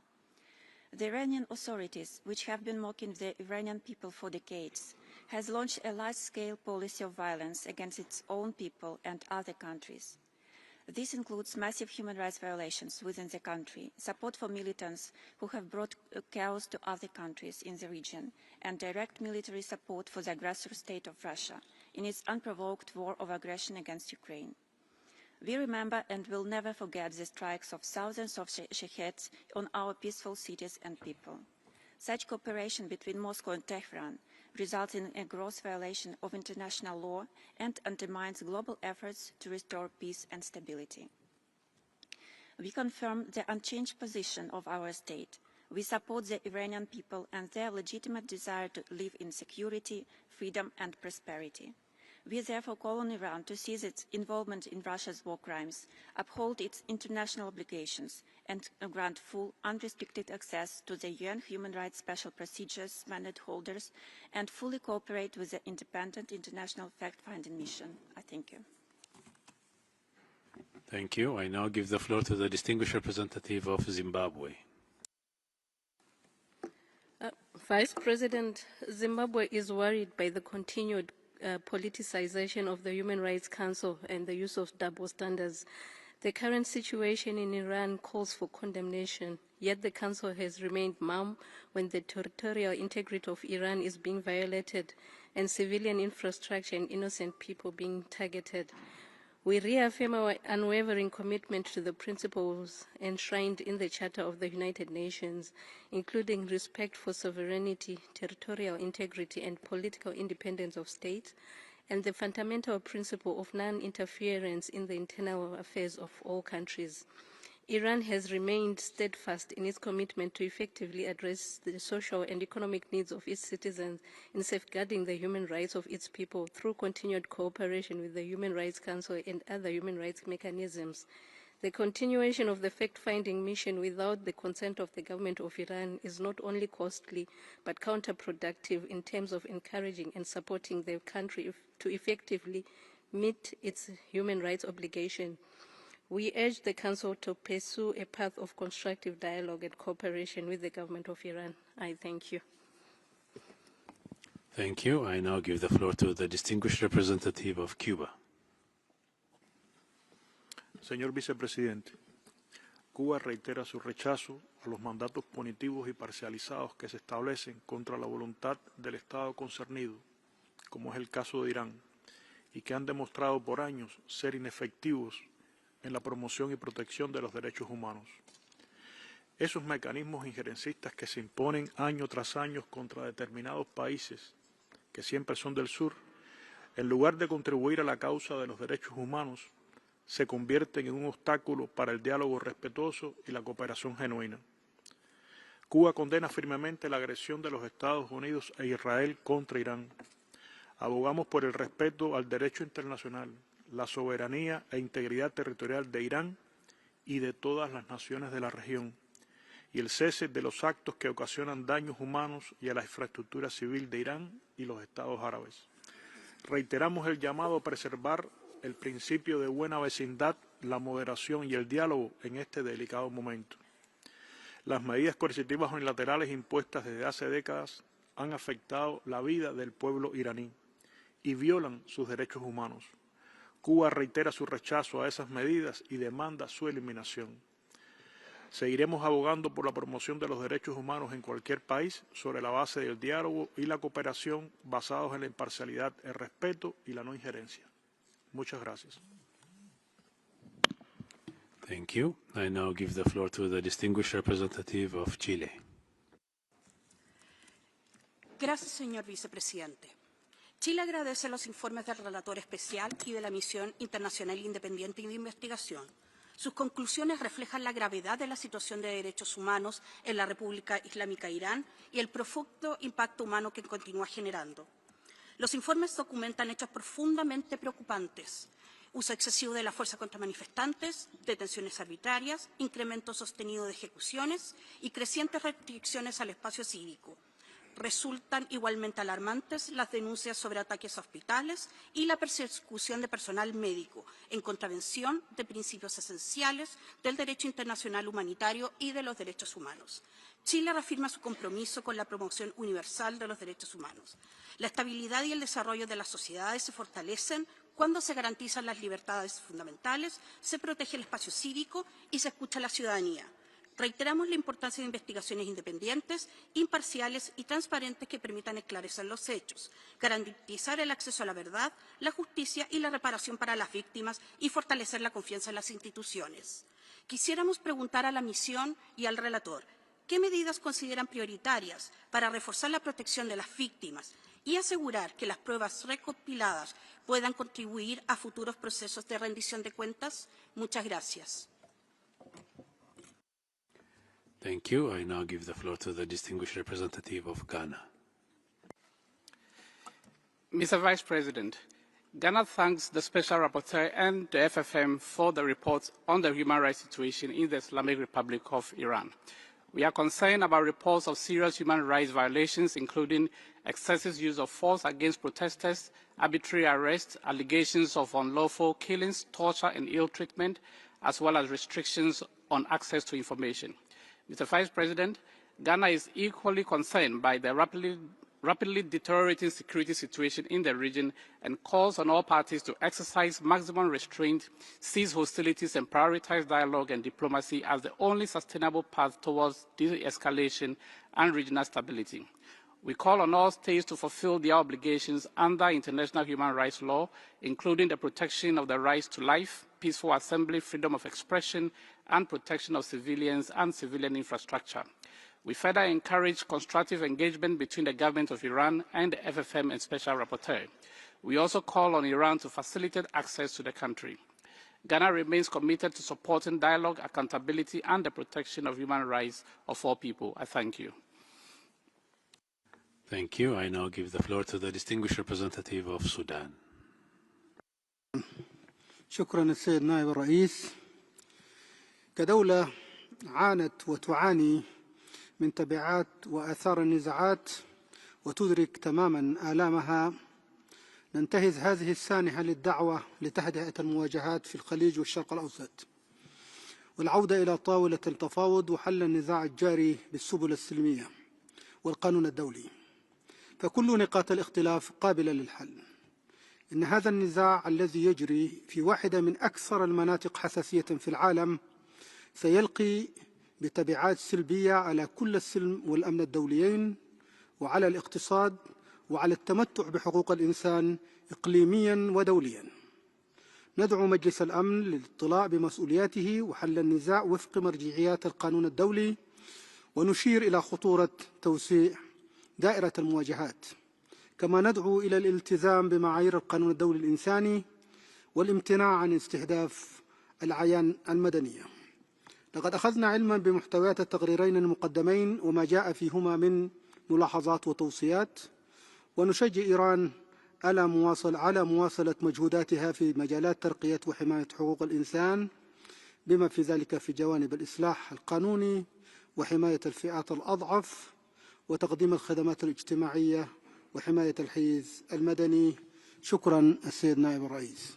The Iranian authorities, which have been mocking the Iranian people for decades, has launched a large-scale policy of violence against its own people and other countries. This includes massive human rights violations within the country, support for militants who have brought chaos to other countries in the region, and direct military support for the aggressor state of Russia in its unprovoked war of aggression against Ukraine. We remember and will never forget the strikes of thousands of shaheeds on our peaceful cities and people. Such cooperation between Moscow and Tehran results in a gross violation of international law and undermines global efforts to restore peace and stability. We confirm the unchanged position of our state. We support the Iranian people and their legitimate desire to live in security, freedom and prosperity. We therefore call on Iran to cease its involvement in Russia's war crimes, uphold its international obligations, and grant full, unrestricted access to the UN Human Rights Special Procedures mandate holders, and fully cooperate with the independent international fact-finding mission. I thank you. Thank you. I now give the floor to the distinguished representative of Zimbabwe. Vice President, Zimbabwe is worried by the continued politicization of the Human Rights Council and the use of double standards. The current situation in Iran calls for condemnation, yet the Council has remained mum when the territorial integrity of Iran is being violated and civilian infrastructure and innocent people being targeted. We reaffirm our unwavering commitment to the principles enshrined in the Charter of the United Nations, including respect for sovereignty, territorial integrity, and political independence of states, and the fundamental principle of non-interference in the internal affairs of all countries. Iran has remained steadfast in its commitment to effectively address the social and economic needs of its citizens in safeguarding the human rights of its people through continued cooperation with the Human Rights Council and other human rights mechanisms. The continuation of the fact-finding mission without the consent of the government of Iran is not only costly but counterproductive in terms of encouraging and supporting the country to effectively meet its human rights obligation. We urge the Council to pursue a path of constructive dialogue and cooperation with the government of Iran. I thank you. Thank you. I now give the floor to the distinguished representative of Cuba. Señor Vicepresidente, Cuba reitera su rechazo a los mandatos punitivos y parcializados que se establecen contra la voluntad del Estado concernido, como es el caso de Irán, y que han demostrado por años ser inefectivos en la promoción y protección de los derechos humanos. Esos mecanismos injerencistas que se imponen año tras año contra determinados países, que siempre son del sur, en lugar de contribuir a la causa de los derechos humanos, se convierten en un obstáculo para el diálogo respetuoso y la cooperación genuina. Cuba condena firmemente la agresión de los Estados Unidos e Israel contra Irán. Abogamos por el respeto al derecho internacional, la soberanía e integridad territorial de Irán y de todas las naciones de la región, y el cese de los actos que ocasionan daños humanos y a la infraestructura civil de Irán y los Estados árabes. Reiteramos el llamado a preservar el principio de buena vecindad, la moderación y el diálogo en este delicado momento. Las medidas coercitivas unilaterales impuestas desde hace décadas han afectado la vida del pueblo iraní y violan sus derechos humanos. Cuba reitera su rechazo a esas medidas y demanda su eliminación. Seguiremos abogando por la promoción de los derechos humanos en cualquier país sobre la base del diálogo y la cooperación basados en la imparcialidad, el respeto y la no injerencia. Muchas gracias. Thank you. I now give the floor to the distinguished representative of Chile. Gracias, señor vicepresidente. Chile agradece los informes del relator especial y de la Misión Internacional Independiente de Investigación. Sus conclusiones reflejan la gravedad de la situación de derechos humanos en la República Islámica de Irán y el profundo impacto humano que continúa generando. Los informes documentan hechos profundamente preocupantes. uso excesivo de la fuerza contra manifestantes, detenciones arbitrarias, incremento sostenido de ejecuciones y crecientes restricciones al espacio cívico. Resultan igualmente alarmantes las denuncias sobre ataques a hospitales y la persecución de personal médico, en contravención de principios esenciales del derecho internacional humanitario y de los derechos humanos. Chile reafirma su compromiso con la promoción universal de los derechos humanos. La estabilidad y el desarrollo de las sociedades se fortalecen cuando se garantizan las libertades fundamentales, se protege el espacio cívico y se escucha a la ciudadanía. Reiteramos la importancia de investigaciones independientes, imparciales y transparentes que permitan esclarecer los hechos, garantizar el acceso a la verdad, la justicia y la reparación para las víctimas y fortalecer la confianza en las instituciones. Quisiéramos preguntar a la misión y al relator, ¿qué medidas consideran prioritarias para reforzar la protección de las víctimas y asegurar que las pruebas recopiladas puedan contribuir a futuros procesos de rendición de cuentas? Muchas gracias. Thank you. I now give the floor to the distinguished representative of Ghana. Mr. Vice President, Ghana thanks the Special Rapporteur and the FFM for the reports on the human rights situation in the Islamic Republic of Iran. We are concerned about reports of serious human rights violations, including excessive use of force against protesters, arbitrary arrests, allegations of unlawful killings, torture and ill treatment, as well as restrictions on access to information. Mr. Vice President, Ghana is equally concerned by the rapidly deteriorating security situation in the region and calls on all parties to exercise maximum restraint, cease hostilities and prioritize dialogue and diplomacy as the only sustainable path towards de-escalation and regional stability. We call on all states to fulfill their obligations under international human rights law, including the protection of the rights to life, peaceful assembly, freedom of expression, and protection of civilians and civilian infrastructure. We further encourage constructive engagement between the government of Iran and the FFM and Special Rapporteur. We also call on Iran to facilitate access to the country. Ghana remains committed to supporting dialogue, accountability, and the protection of human rights of all people. I thank you. Thank you. I now give the floor to the distinguished representative of Sudan. شكرا السيد نائب الرئيس. كدولة عانت وتعاني من تبعات وآثار النزاعات وتدرك تماما آلامها، ننتهز هذه السانحة للدعوة لتهدئة المواجهات في الخليج والشرق الأوسط والعودة إلى طاولة التفاوض وحل النزاع الجاري بالسبل السلمية والقانون الدولي، فكل نقاط الاختلاف قابلة للحل. إن هذا النزاع الذي يجري في واحدة من أكثر المناطق حساسية في العالم سيلقي بتبعات سلبية على كل السلم والأمن الدوليين وعلى الاقتصاد وعلى التمتع بحقوق الإنسان إقليميا ودوليا. ندعو مجلس الأمن للاطلاع بمسؤولياته وحل النزاع وفق مرجعيات القانون الدولي، ونشير إلى خطورة توسيع دائرة المواجهات، كما ندعو إلى الالتزام بمعايير القانون الدولي الإنساني والامتناع عن استهداف الأعيان المدنية. لقد أخذنا علما بمحتويات التقريرين المقدمين وما جاء فيهما من ملاحظات وتوصيات، ونشجع إيران على مواصلة مجهوداتها في مجالات ترقية وحماية حقوق الإنسان، بما في ذلك في جوانب الإصلاح القانوني وحماية الفئات الأضعف وتقديم الخدمات الاجتماعية وحماية الحيز المدني. شكرا السيد نائب الرئيس.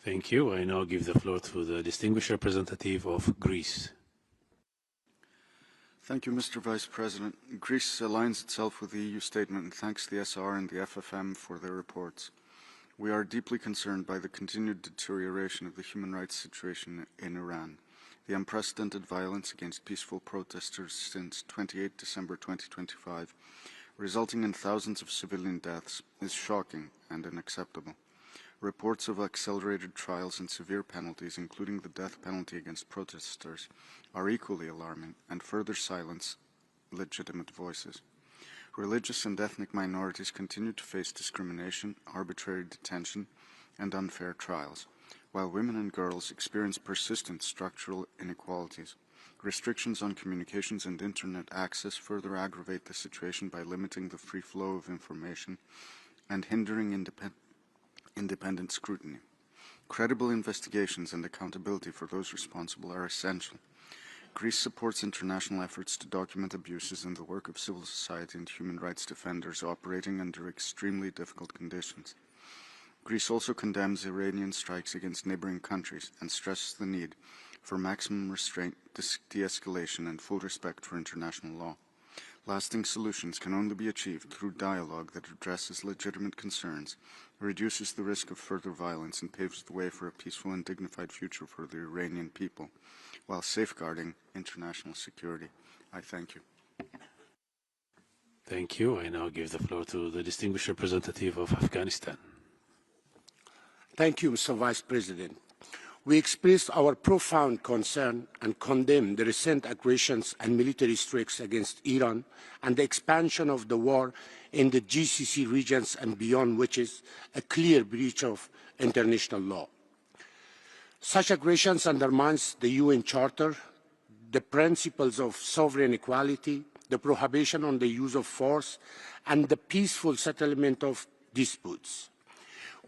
Thank you. I now give the floor to the distinguished representative of Greece. Thank you, Mr. Vice President. Greece aligns itself with the EU statement and thanks the SR and the FFM for their reports. We are deeply concerned by the continued deterioration of the human rights situation in Iran. The unprecedented violence against peaceful protesters since 28 December 2025, resulting in thousands of civilian deaths, is shocking and unacceptable. Reports of accelerated trials and severe penalties, including the death penalty against protesters, are equally alarming and further silence legitimate voices. Religious and ethnic minorities continue to face discrimination, arbitrary detention, and unfair trials, while women and girls experience persistent structural inequalities. Restrictions on communications and internet access further aggravate the situation by limiting the free flow of information and hindering independent scrutiny. Credible investigations and accountability for those responsible are essential. Greece supports international efforts to document abuses in the work of civil society and human rights defenders operating under extremely difficult conditions. Greece also condemns Iranian strikes against neighboring countries and stresses the need for maximum restraint, de-escalation, and full respect for international law. Lasting solutions can only be achieved through dialogue that addresses legitimate concerns, reduces the risk of further violence, and paves the way for a peaceful and dignified future for the Iranian people, while safeguarding international security. I thank you. Thank you. I now give the floor to the distinguished representative of Afghanistan. Thank you, Mr. Vice President. We express our profound concern and condemn the recent aggressions and military strikes against Iran and the expansion of the war in the GCC regions and beyond, which is a clear breach of international law. Such aggressions undermines the UN Charter, the principles of sovereign equality, the prohibition on the use of force, and the peaceful settlement of disputes.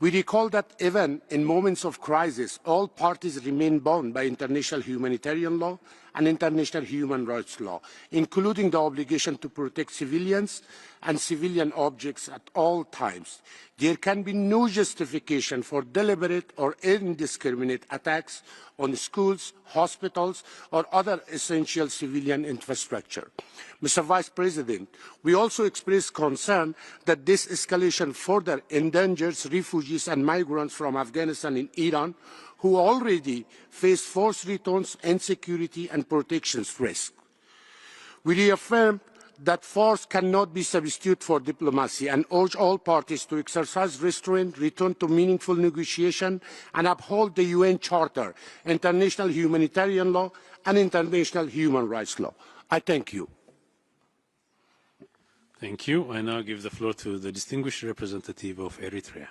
We recall that even in moments of crisis, all parties remain bound by international humanitarian law and international human rights law, including the obligation to protect civilians and civilian objects at all times. There can be no justification for deliberate or indiscriminate attacks on schools, hospitals, or other essential civilian infrastructure. Mr. Vice President, we also express concern that this escalation further endangers refugees and migrants from Afghanistan and Iran who already face forced returns, insecurity, and protection risk. We reaffirm that force cannot be substituted for diplomacy and urge all parties to exercise restraint, return to meaningful negotiation, and uphold the UN Charter, international humanitarian law, and international human rights law. I thank you. Thank you. I now give the floor to the distinguished representative of Eritrea.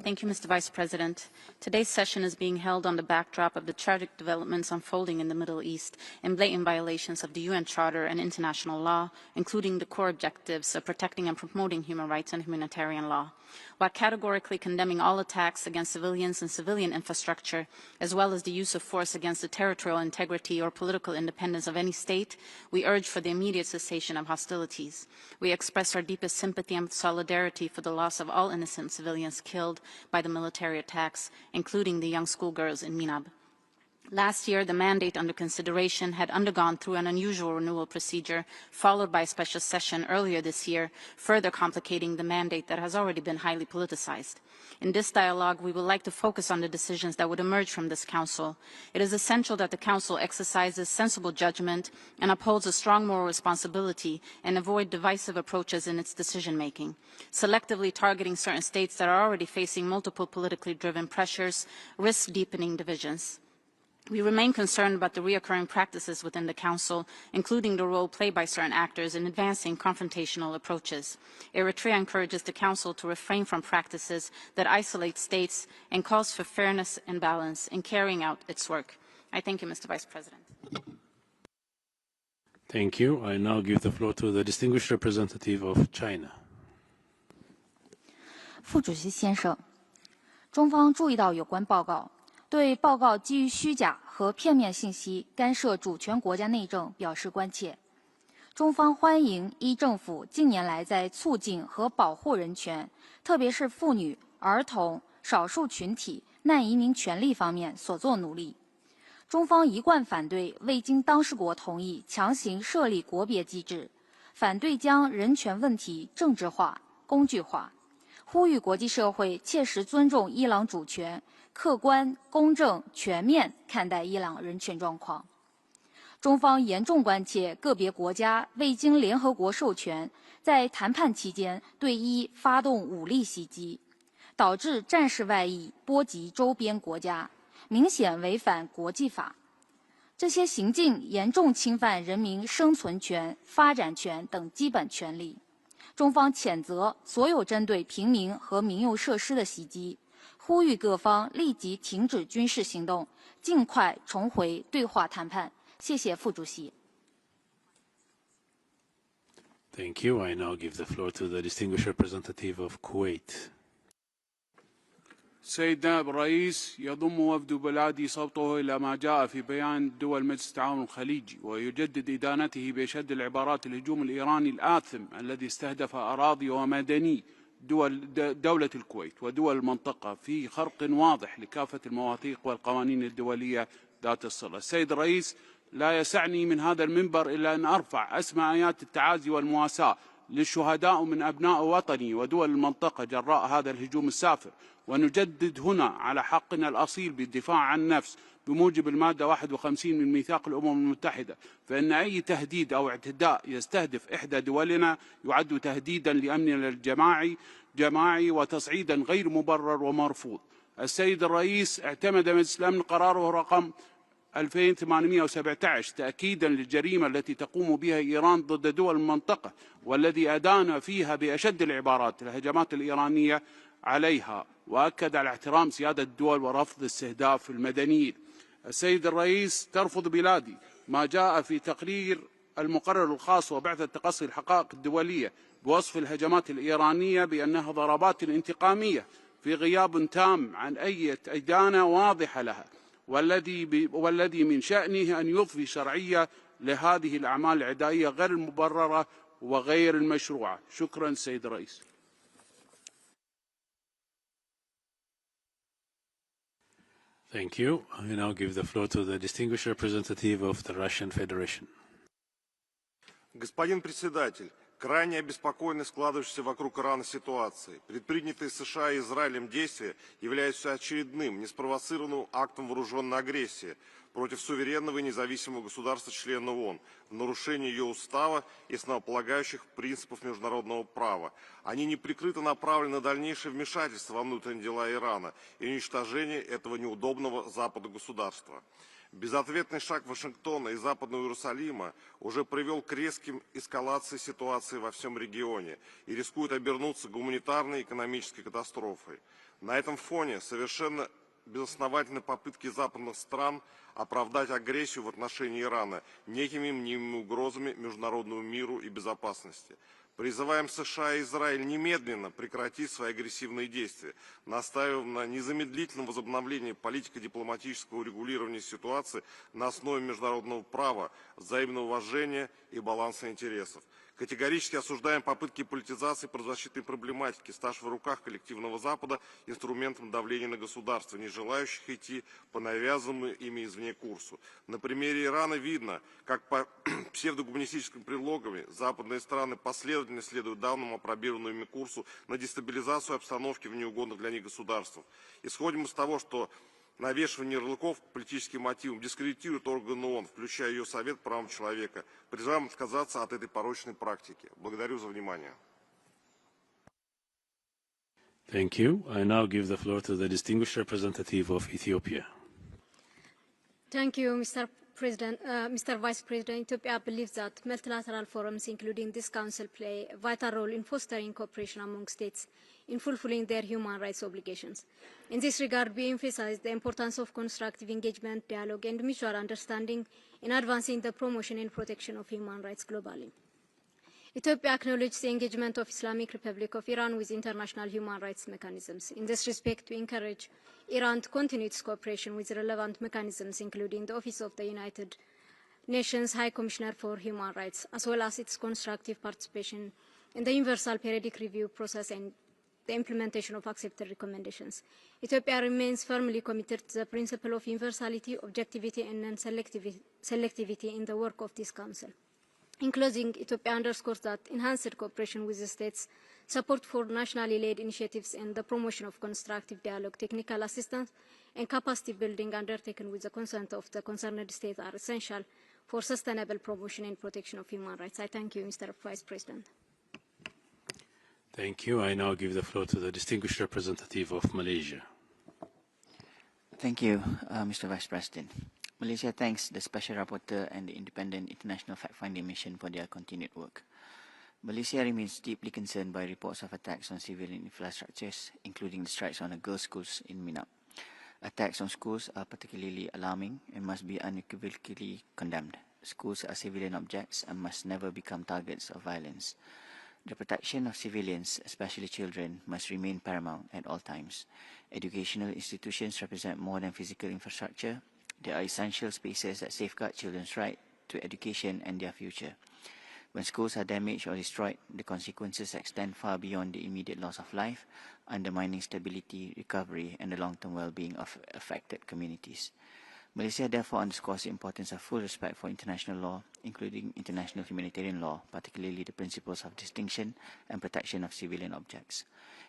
Thank you, Mr. Vice President. Today's session is being held on the backdrop of the tragic developments unfolding in the Middle East and blatant violations of the UN Charter and international law, including the core objectives of protecting and promoting human rights and humanitarian law. While categorically condemning all attacks against civilians and civilian infrastructure, as well as the use of force against the territorial integrity or political independence of any state, we urge for the immediate cessation of hostilities. We express our deepest sympathy and solidarity for the loss of all innocent civilians killed by the military attacks, including the young schoolgirls in Minab. Last year, the mandate under consideration had undergone through an unusual renewal procedure, followed by a special session earlier this year, further complicating the mandate that has already been highly politicized. In this dialogue, we would like to focus on the decisions that would emerge from this Council. It is essential that the Council exercises sensible judgment and upholds a strong moral responsibility and avoid divisive approaches in its decision-making. Selectively targeting certain states that are already facing multiple politically driven pressures risks deepening divisions. We remain concerned about the reoccurring practices within the Council, including the role played by certain actors in advancing confrontational approaches. Eritrea encourages the Council to refrain from practices that isolate states and calls for fairness and balance in carrying out its work. I thank you, Mr. Vice President. Thank you. I now give the floor to the distinguished representative of China. 副主席先生，中方注意到有关报告。 对报告基于虚假和片面信息干涉主权国家内政表示关切。中方欢迎伊政府近年来在促进和保护人权，特别是妇女、儿童、少数群体、难移民权利方面所做努力。中方一贯反对未经当事国同意强行设立国别机制，反对将人权问题政治化、工具化，呼吁国际社会切实尊重伊朗主权。 客观、公正、全面看待伊朗人权状况。中方严重关切个别国家未经联合国授权，在谈判期间对伊发动武力袭击，导致战事外溢，波及周边国家，明显违反国际法。这些行径严重侵犯人民生存权、发展权等基本权利。中方谴责所有针对平民和民用设施的袭击。 呼吁各方立即停止军事行动，尽快重回对话谈判。谢谢副主席。Thank you. I now give the floor to the distinguished representative of Kuwait. سيد نائب الرئيس، يضم وفد بلادي صوته إلى ما جاء في بيان دول مجلس التعاون الخليجي، ويجدد إدانته بأشد العبارات الهجوم الإيراني الآثم الذي استهدف أراضي ومدني دولة الكويت ودول المنطقة في خرق واضح لكافة المواثيق والقوانين الدولية ذات الصلة. السيد الرئيس، لا يسعني من هذا المنبر إلا أن أرفع أسمى آيات التعازي والمواساة للشهداء من أبناء وطني ودول المنطقة جراء هذا الهجوم السافر، ونجدد هنا على حقنا الأصيل بالدفاع عن النفس بموجب المادة 51 من ميثاق الأمم المتحدة، فإن أي تهديد أو اعتداء يستهدف إحدى دولنا يعد تهديدا لأمننا الجماعي وتصعيدا غير مبرر ومرفوض. السيد الرئيس، اعتمد مجلس الأمن قراره رقم 2817 تأكيدا للجريمة التي تقوم بها إيران ضد دول المنطقة، والذي أدان فيها بأشد العبارات الهجمات الإيرانية عليها، وأكد على احترام سيادة الدول ورفض استهداف المدنيين. السيد الرئيس، ترفض بلادي ما جاء في تقرير المقرر الخاص وبعثة تقصي الحقائق الدولية بوصف الهجمات الإيرانية بأنها ضربات انتقامية في غياب تام عن أي إدانة واضحة لها، والذي من شأنه أن يضفي شرعية لهذه الأعمال العدائية غير المبررة وغير المشروعة. شكرا سيد الرئيس. Thank you. I now give the floor to the distinguished representative of the Russian Federation. Господин председатель, крайне обеспокоены складывающейся вокруг Ирана ситуацией. Предпринятые США и Израилем действия являются очередным, неспровоцированным актом вооруженной агрессии против суверенного и независимого государства-члена ООН в нарушении ее устава и основополагающих принципов международного права. Они неприкрыто направлены на дальнейшее вмешательство во внутренние дела Ирана и уничтожение этого неудобного Западу государства. Безответный шаг Вашингтона и Западного Иерусалима уже привел к резким эскалации ситуации во всем регионе и рискует обернуться гуманитарной и экономической катастрофой. На этом фоне совершенно безосновательны попытки западных стран оправдать агрессию в отношении Ирана некими мнимыми угрозами международному миру и безопасности. Призываем США и Израиль немедленно прекратить свои агрессивные действия, настаиваем на незамедлительном возобновлении политико-дипломатического урегулирования ситуации на основе международного права, взаимного уважения и баланса интересов. Категорически осуждаем попытки политизации правозащитной проблематики, ставшей в руках коллективного Запада инструментом давления на государства, не желающих идти по навязанному ими извне курсу. На примере Ирана видно, как по псевдогуманистическим предлогам западные страны последовательно следуют данному опробированному ими курсу на дестабилизацию обстановки в неугодных для них государствах. Исходим из того, что навешивание ярлыков по политическим мотивам дискредитирует органы ООН, включая ее Совет по правам человека. Призываем отказаться от этой порочной практики. Благодарю за внимание. Thank you. I now give the floor to the distinguished representative of Ethiopia. Thank you, Mr. President. Mr. Vice President, Ethiopia believes that multilateral forums, including this Council, play a vital role in fostering cooperation among states in fulfilling their human rights obligations. In this regard, we emphasize the importance of constructive engagement, dialogue, and mutual understanding in advancing the promotion and protection of human rights globally. Ethiopia acknowledges the engagement of Islamic Republic of Iran with international human rights mechanisms. In this respect, we encourage Iran to continue its cooperation with relevant mechanisms, including the Office of the United Nations High Commissioner for Human Rights, as well as its constructive participation in the Universal Periodic Review process and the implementation of accepted recommendations. Ethiopia remains firmly committed to the principle of universality, objectivity, and non-selectivity in the work of this Council. In closing, Ethiopia underscores that enhanced cooperation with the states, support for nationally led initiatives, and the promotion of constructive dialogue, technical assistance, and capacity building undertaken with the consent of the concerned state are essential for sustainable promotion and protection of human rights. I thank you, Mr. Vice President. Thank you. I now give the floor to the distinguished representative of Malaysia. Thank you, Mr. Vice President. Malaysia thanks the Special Rapporteur and the Independent International Fact-Finding Mission for their continued work. Malaysia remains deeply concerned by reports of attacks on civilian infrastructures, including the strikes on the girls' schools in Minang. Attacks on schools are particularly alarming and must be unequivocally condemned. schools are civilian objects and must never become targets of violence. The protection of civilians, especially children, must remain paramount at all times. Educational institutions represent more than physical infrastructure. They are essential spaces that safeguard children's right to education and their future. When schools are damaged or destroyed, the consequences extend far beyond the immediate loss of life, undermining stability, recovery, and the long-term well-being of affected communities. Malaysia therefore underscores the importance of full respect for international law, including international humanitarian law, particularly the principles of distinction and protection of civilian objects.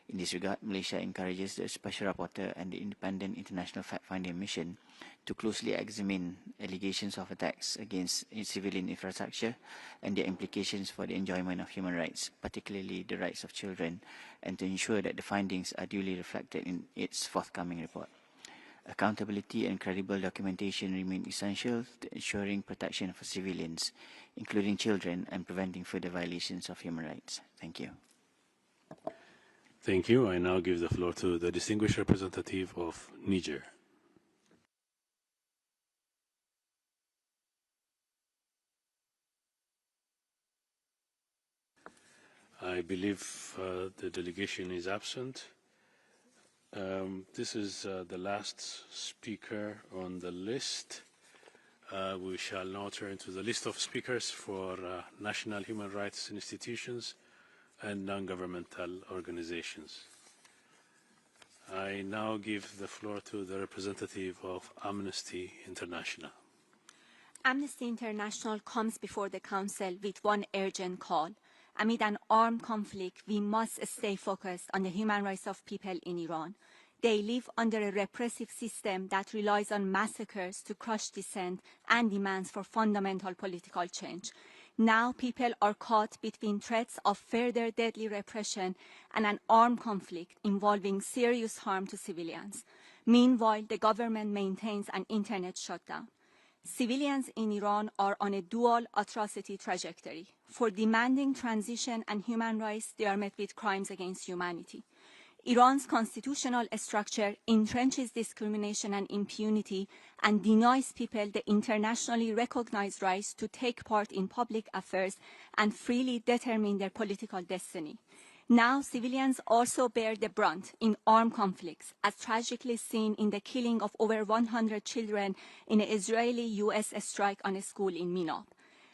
In this regard, Malaysia encourages the Special Rapporteur and the Independent International Fact-Finding Mission to closely examine allegations of attacks against civilian infrastructure and their implications for the enjoyment of human rights, particularly the rights of children, and to ensure that the findings are duly reflected in its forthcoming report. Accountability and credible documentation remain essential to ensuring protection for civilians, including children, and preventing further violations of human rights. Thank you. Thank you. I now give the floor to the distinguished representative of Niger. I believe the delegation is absent. This is the last speaker on the list. We shall now turn to the list of speakers for national human rights institutions and non-governmental organizations. I now give the floor to the representative of Amnesty International. Amnesty International comes before the Council with one urgent call. Amid an armed conflict, we must stay focused on the human rights of people in Iran. They live under a repressive system that relies on massacres to crush dissent and demands for fundamental political change. Now people are caught between threats of further deadly repression and an armed conflict involving serious harm to civilians. Meanwhile, the government maintains an internet shutdown. Civilians in Iran are on a dual atrocity trajectory. For demanding transition and human rights, they are met with crimes against humanity. Iran's constitutional structure entrenches discrimination and impunity and denies people the internationally recognized rights to take part in public affairs and freely determine their political destiny. Now, civilians also bear the brunt in armed conflicts, as tragically seen in the killing of over 100 children in an Israeli-US strike on a school in Minab.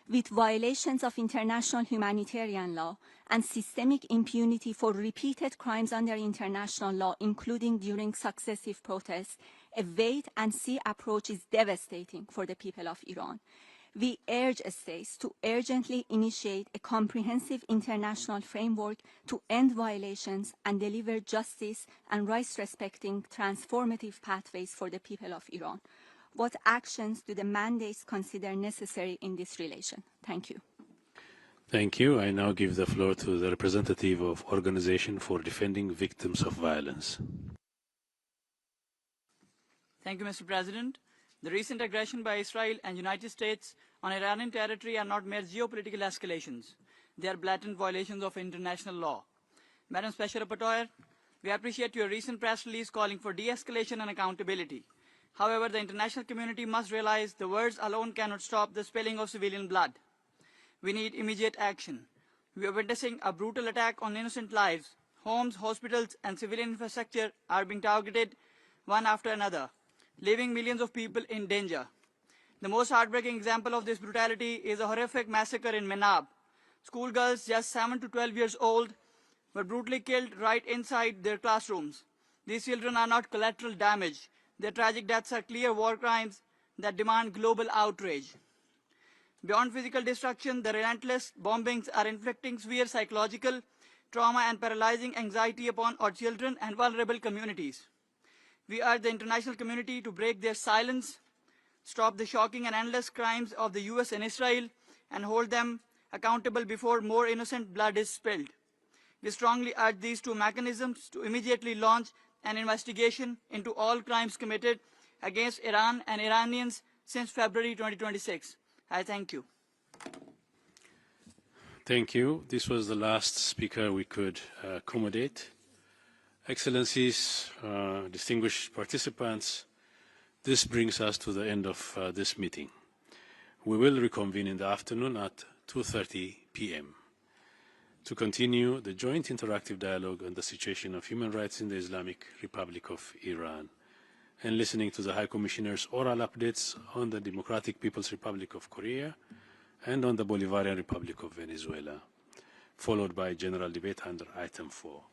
With violations of international humanitarian law and systemic impunity for repeated crimes under international law, including during successive protests, a wait-and-see approach is devastating for the people of Iran. We urge states to urgently initiate a comprehensive international framework to end violations and deliver justice and rights-respecting transformative pathways for the people of Iran. What actions do the mandates consider necessary in this relation? Thank you. Thank you. I now give the floor to the representative of Organization for Defending Victims of Violence. Thank you, Mr. President. The recent aggression by Israel and United States on Iranian territory are not mere geopolitical escalations. They are blatant violations of international law. Madam Special Rapporteur, we appreciate your recent press release calling for de-escalation and accountability. However, the international community must realize the words alone cannot stop the spilling of civilian blood. We need immediate action. We are witnessing a brutal attack on innocent lives. Homes, hospitals, and civilian infrastructure are being targeted one after another, leaving millions of people in danger. The most heartbreaking example of this brutality is a horrific massacre in Minab. Schoolgirls just 7 to 12 years old were brutally killed right inside their classrooms. These children are not collateral damage. Their tragic deaths are clear war crimes that demand global outrage. Beyond physical destruction, the relentless bombings are inflicting severe psychological trauma and paralyzing anxiety upon our children and vulnerable communities. We urge the international community to break their silence, stop the shocking and endless crimes of the US and Israel, and hold them accountable before more innocent blood is spilled. We strongly urge these two mechanisms to immediately launch an investigation into all crimes committed against Iran and Iranians since February 2026. I thank you. Thank you. This was the last speaker we could accommodate. Excellencies, distinguished participants, this brings us to the end of this meeting. We will reconvene in the afternoon at 2:30 p.m. to continue the joint interactive dialogue on the situation of human rights in the Islamic Republic of Iran, and listening to the High Commissioner's oral updates on the Democratic People's Republic of Korea and on the Bolivarian Republic of Venezuela, followed by general debate under item 4.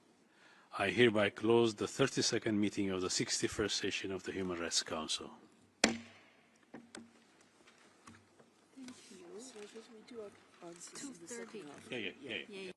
I hereby close the 32nd meeting of the 61st session of the Human Rights Council. Thank you. So we do our answers in the second half. Yeah.